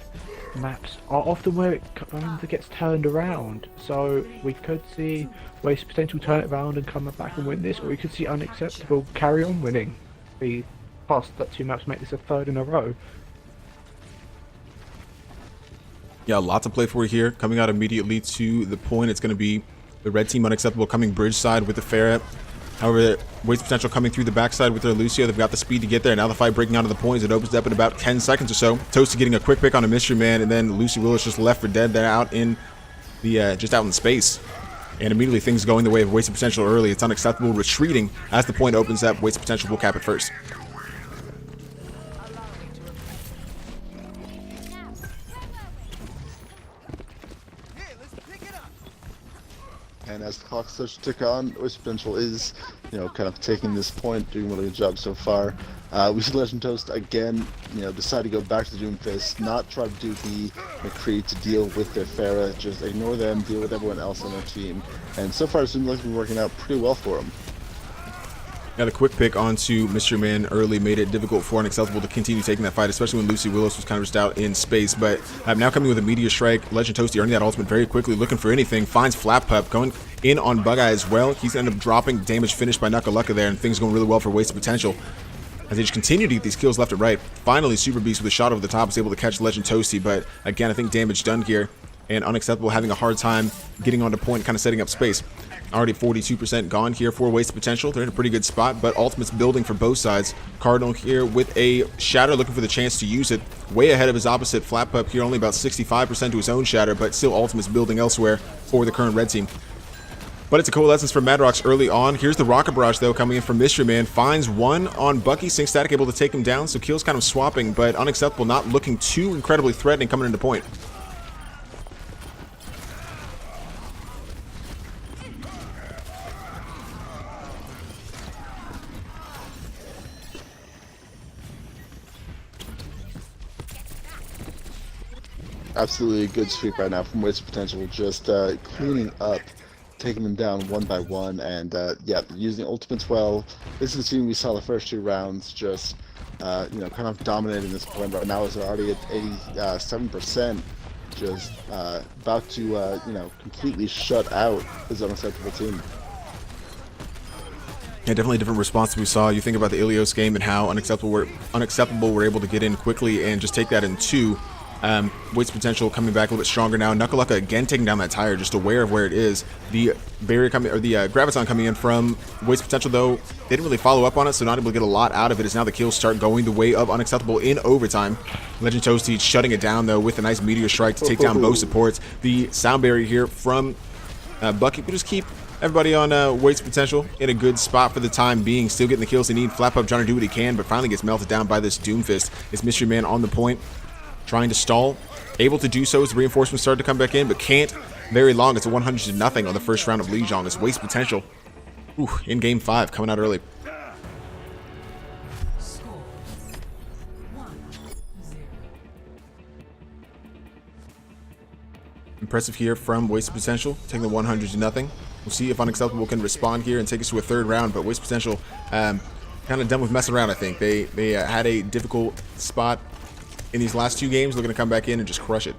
maps are often where it kind of gets turned around. So we could see Waste Potential turn it around and come back and win this, or we could see Unacceptable carry on winning. The past 2 maps make this a 3rd in a row. Yeah, lots to play for here. Coming out immediately to the point, it's going to be the red team Unacceptable coming bridge side with the Pharah. However, Waste Potential coming through the backside with their Lucio. They've got the speed to get there. Now the fight breaking out of the points. It opens up in about 10 seconds or so. Toasty getting a quick pick on a Mystery Man, and then Lucy Willis just left for dead. They're out in the just out in space. And immediately things going the way of Waste Potential early. It's Unacceptable retreating as the point opens up. Waste Potential will cap it first. And as the clock starts to tick on, Waste Potential is, kind of taking this point, doing a really good job so far. We see Legend Toast again, decide to go back to the Doomfist, not try to do the McCree to deal with their Pharah, just ignore them, deal with everyone else on their team. And so far it seems like it's been working out pretty well for them. Got a quick pick onto Mystery Man early, made it difficult for Unacceptable to continue taking that fight, especially when Lucy Willis was kind of just out in space. But now coming with a Meteor Strike, Legend Toasty earning that ultimate very quickly, looking for anything, finds Flap Pup, going in on Bug Eye as well. He's going to end up dropping damage finished by Nuckalunka there, and things going really well for Wasted Potential as they just continue to get these kills left and right. Finally, Super Beast with a shot over the top is able to catch Legend Toasty, but again, I think damage done here, and Unacceptable having a hard time getting onto point, kind of setting up space. Already 42% gone here for Wasted Potential. They're in a pretty good spot, but Ultimate's building for both sides. Cardinal here with a Shatter, looking for the chance to use it. Way ahead of his opposite, Flap Pup here, only about 65% to his own Shatter, but still Ultimate's building elsewhere for the current red team. But it's a coalescence from Madrox early on. Here's the Rocket Barrage, though, coming in from Mystery Man. Finds one on Bucky. Sync Static able to take him down, so kills kind of swapping, but Unacceptable not looking too incredibly threatening coming into point. Absolutely a good sweep right now from Waste Potential, just cleaning up, taking them down one by one, and yeah, using ultimates well. This is the team we saw the first 2 rounds, just kind of dominating this point. Right now, is already at 87%, just about to completely shut out this unacceptable team. Yeah, definitely a different response we saw. You think about the Ilios game and how unacceptable we're able to get in quickly and just take that in 2. Waste Potential coming back a little bit stronger now. Knuckalaka again taking down that tire, just aware of where it is. The barrier coming, or the Graviton coming in from Waste Potential, though, they didn't really follow up on it, so not able to get a lot out of it. As now the kills start going the way of Unacceptable in overtime. Legend Toasty shutting it down, though, with a nice meteor strike to take down both supports. The sound barrier here from Bucky will just keep everybody on Waste Potential in a good spot for the time being. Still getting the kills they need. Flap Up trying to do what he can, but finally gets melted down by this Doomfist. It's Mystery Man on the point, trying to stall. Able to do so as the reinforcements start to come back in, but can't very long. It's a 100-0 on the first round of Lijiang. It's Waste Potential in game 5, coming out early. Score 1-0. Impressive here from Waste Potential, taking the 100-0. We'll see if Unacceptable can respond here and take us to a 3rd round, but Waste Potential kind of done with messing around, I think. They had a difficult spot in these last 2 games, looking to come back in and just crush it.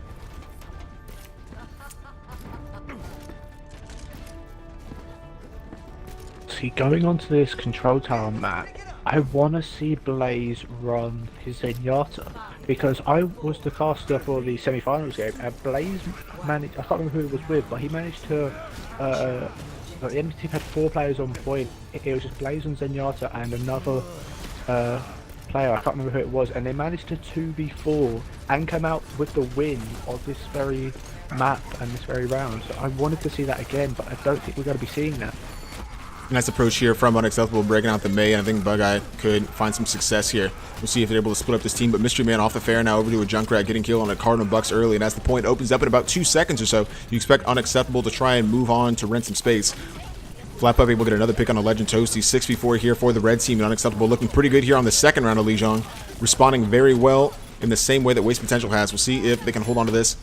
See, going onto this control tower map, I want to see Blaze run his Zenyatta, because I was the caster for the semi-finals game, and Blaze managed, I can't remember who it was with, but he managed to, like the enemy team had 4 players on point. It was just Blaze and Zenyatta and another player, I can't remember who it was, and they managed to 2v4 and come out with the win of this very map and this very round. So I wanted to see that again, but I don't think we're going to be seeing that. Nice approach here from Unacceptable, breaking out the Mei, and I think Bug-Eye could find some success here. We'll see if they're able to split up this team, but Mystery Man off the fair now over to a Junkrat, getting killed on a Cardinal Bucks early, and as the point opens up in about 2 seconds or so, you expect Unacceptable to try and move on to rent some space. Flap Up able to get another pick on a Legend Toasty. 6v4 here for the red team, and Unacceptable looking pretty good here on the 2nd round of Lijiang, responding very well in the same way that Waste Potential has. We'll see if they can hold on to this.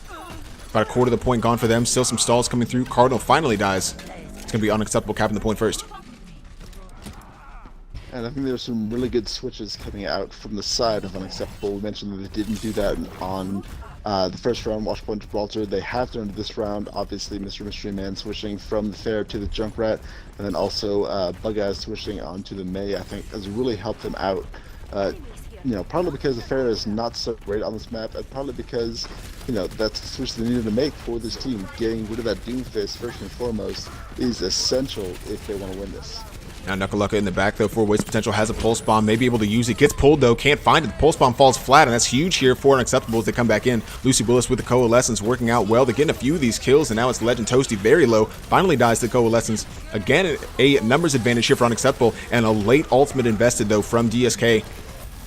About a quarter of the point gone for them. Still some stalls coming through. Cardinal finally dies. It's going to be Unacceptable capping the point first. And I think there's some really good switches coming out from the side of Unacceptable. We mentioned that they didn't do that on the first round, Watchpoint Gibraltar. They have done it this round. Obviously, Mr. Mystery Man switching from the Fair to the Junkrat, and then also Bug-Eye switching onto the Mei, I think has really helped them out. Partly because the Fair is not so great on this map, and partly because, that's the switch they needed to make for this team. Getting rid of that Doomfist, first and foremost, is essential if they want to win this. Now Knuckalaka in the back, though, for Waste Potential, has a Pulse Bomb, may be able to use it. Gets pulled, though, can't find it. The Pulse Bomb falls flat, and that's huge here for Unacceptable as they come back in. Lucy Willis with the Coalescence working out well. They're getting a few of these kills, and now it's Legend Toasty very low. Finally dies to Coalescence. Again, a numbers advantage here for Unacceptable, and a late ultimate invested, though, from DSK.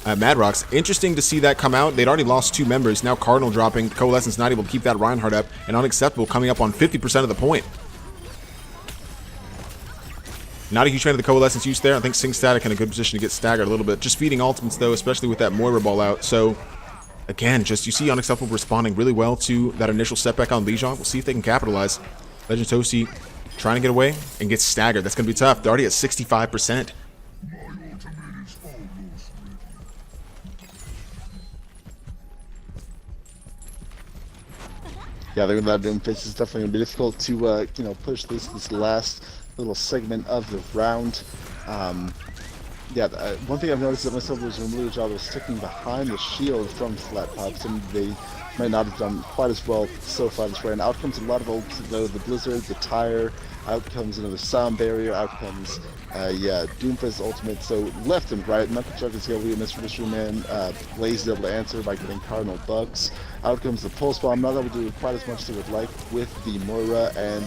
Madrox. Interesting to see that come out. They'd already lost 2 members. Now Cardinal dropping. Coalescence not able to keep that Reinhardt up, and Unacceptable coming up on 50% of the point. Not a huge fan of the Coalescence use there. I think Sing Static in a good position to get staggered a little bit. Just feeding ultimates, though, especially with that Moira ball out. So, again, just you see Unacceptable responding really well to that initial setback on Lijiang. We'll see if they can capitalize. Legend Toasty trying to get away and get staggered. That's going to be tough. They're already at 65%. Yeah, I think without Doomfist, it's definitely going to be difficult to push this last little segment of the round. One thing I've noticed is that myself was doing a really good job of sticking behind the shield from Flat Pops, and they might not have done quite as well so far this round. Out comes a lot of ults, though, the Blizzard, the Tire, out comes another Sound Barrier, out comes Doomfist ultimate. So left and right, Knuckle Chuck is going to be a Mr. Mystery Man. Blaze is able to answer by getting Cardinal Bucks. Out comes the Pulse Bomb, not able to do quite as much as they would like with the Moira and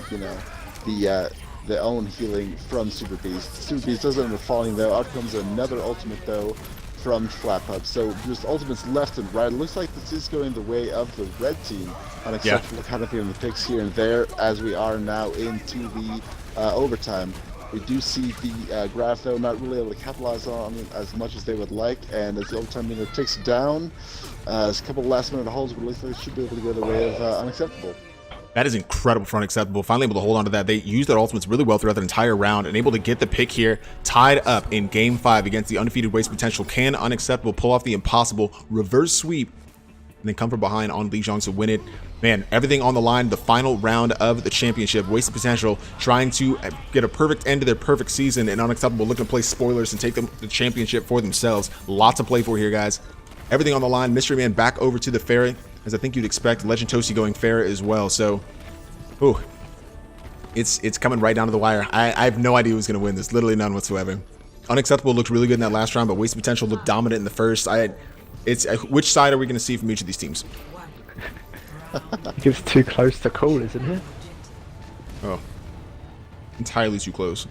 the own healing from Super Beast. Super Beast doesn't end up falling, though. Out comes another ultimate, though, from Flap Up. So just ultimates left and right. It looks like this is going the way of the red team. Unacceptable kind of thing in the picks here and there as we are now into the overtime. We do see the Graf, though, not really able to capitalize on it as much as they would like, and as the overtime meter takes it down, there's a couple of last-minute holds, but at least they should be able to go the way of unacceptable. That is incredible for Unacceptable. Finally able to hold on to that. They used their ultimates really well throughout the entire round and able to get the pick here, tied up in Game 5 against the undefeated Waste Potential. Can Unacceptable pull off the impossible reverse sweep and then come from behind on Li Zhang to win it? Man, everything on the line. The final round of the championship. Wasted Potential trying to get a perfect end to their perfect season, and Unacceptable looking to play spoilers and take the championship for themselves. Lots to play for here, guys. Everything on the line. Mystery Man back over to the ferry, as I think you'd expect. Legend Toasty going fair as well. So, ooh, it's coming right down to the wire. I have no idea who's going to win this. Literally none whatsoever. Unacceptable looked really good in that last round, but Wasted Potential looked dominant in the first. Which side are we going to see from each of these teams? It's too close to call, isn't it? Oh, entirely too close.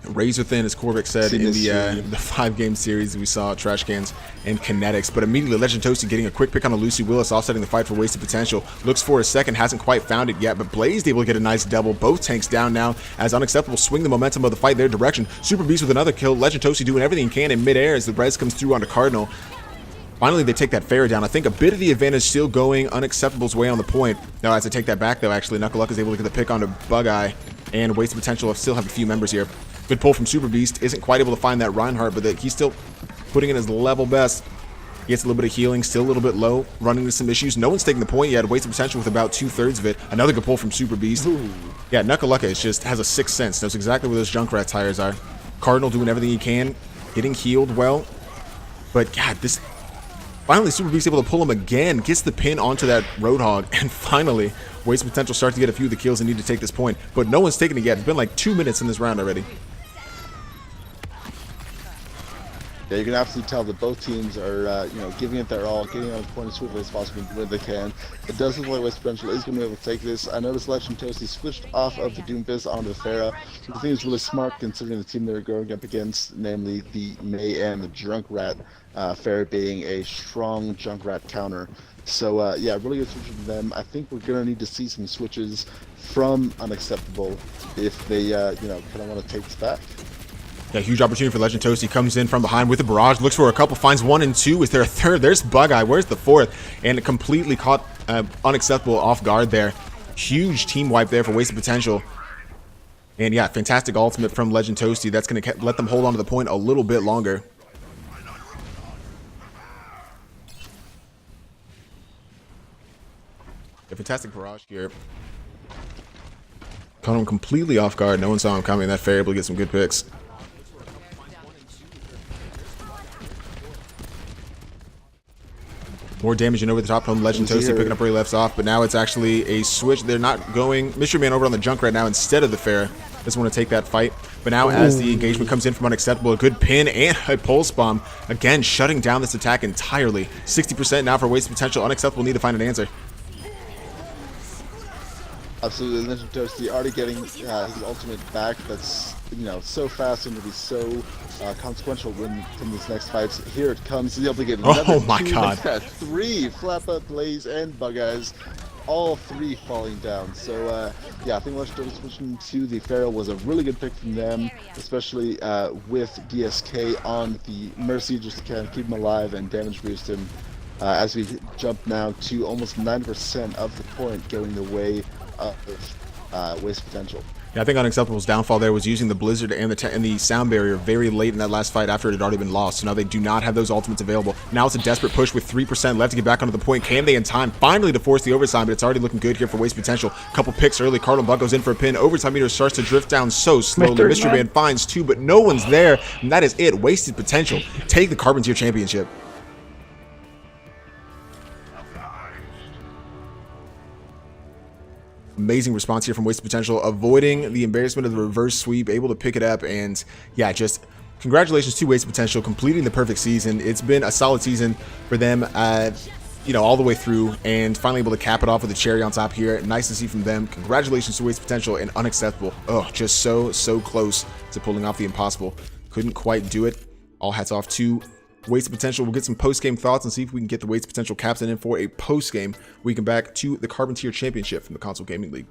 Razor thin, as Korvik said in the 5-game series. We saw Trash Cans and Kinetics, but immediately Legend Toasty getting a quick pick on a Lucy Willis, offsetting the fight for Wasted Potential. Looks for a second, hasn't quite found it yet, but Blazed able to get a nice double. Both tanks down now as Unacceptable swing the momentum of the fight their direction. Super Beast with another kill. Legend Toasty doing everything he can in midair as the res comes through onto Cardinal. Finally, they take that fair down. I think a bit of the advantage still going Unacceptable's way on the point. Now, as I take that back, though, actually, Knuckle Luck is able to get the pick onto Bug-Eye, and Wasted Potential still have a few members here. Good pull from Super Beast. Isn't quite able to find that Reinhardt, but he's still putting in his level best. Gets a little bit of healing, still a little bit low, running into some issues. No one's taking the point yet. Wasted Potential with about 2/3 of it. Another good pull from Super Beast. Ooh. Yeah, Knuckle Luck just has a sixth sense. Knows exactly where those Junkrat tires are. Cardinal doing everything he can, getting healed well. But, God, this... Finally, Super Beast able to pull him again, gets the pin onto that Roadhog, and finally, Wasted Potential starts to get a few of the kills and need to take this point. But no one's taken it yet. It's been like 2 minutes in this round already. Yeah, you can absolutely tell that both teams are, giving it their all, getting on the point as swiftly as possible when they can. It does look like Wasted Potential is going to be able to take this. I noticed Legend Toasty switched off of the Doomfist onto the Pharah, which I think is really smart considering the team they're going up against, namely the May and the Junkrat. Pharah being a strong Junkrat counter. So, yeah, really good switch from them. I think we're going to need to see some switches from Unacceptable if they, kind of want to take this back. Yeah, huge opportunity for Legend Toasty. Comes in from behind with a barrage, looks for a couple, finds 1 and 2. Is there a third? There's Bug-Eye. Where's the fourth? And it completely caught Unacceptable off guard there. Huge team wipe there for Wasted Potential. And yeah, fantastic ultimate from Legend Toasty. That's going to let them hold on to the point a little bit longer. A fantastic barrage here. Caught him completely off guard. No one saw him coming. That fair able to get some good picks. More damage in over the top from Legend Toasty, picking up where he left off, but now it's actually a switch. They're not going Mystery Man over on the Junkrat now instead of the Fair. Doesn't want to take that fight. But now as the engagement comes in from Unacceptable, a good pin and a pulse bomb. Again, shutting down this attack entirely. 60% now for Wasted Potential. Unacceptable need to find an answer. Absolutely, Legend Toasty already getting his ultimate back. That's so fast and to be so consequential from these next fights. Here it comes. He's able to get another oh my God, 3 Flap Up, Blaze, and Bug-Eyes, all 3 falling down. So yeah, I think Legend Toasty switching to the Pharaoh was a really good pick from them, especially with DSK on the Mercy, just to kind of keep him alive and damage boost him. As we jump now to almost 90% of the point going the way of Waste Potential. Yeah, I think Unacceptable's downfall there was using the Blizzard and the Sound Barrier very late in that last fight after it had already been lost. So now they do not have those ultimates available. Now it's a desperate push with 3% left to get back onto the point. Can they in time finally to force the overtime? But it's already looking good here for Waste Potential. Couple picks early. Cardinal Bug goes in for a pin. Overtime meter starts to drift down so slowly. Mystery Man finds 2, but no one's there. And that is it. Wasted Potential take the Carbon Tier Championship. Amazing response here from Wasted Potential, avoiding the embarrassment of the reverse sweep, able to pick it up, and yeah, just congratulations to Wasted Potential, completing the perfect season. It's been a solid season for them, all the way through, and finally able to cap it off with a cherry on top here. Nice to see from them. Congratulations to Wasted Potential and Unacceptable. Oh, just so close to pulling off the impossible. Couldn't quite do it. All hats off to Wasted Potential. We'll get some post-game thoughts and see if we can get the Wasted Potential captain in for a post-game. We can back to the Carbon Tier Championship from the Console Gaming League.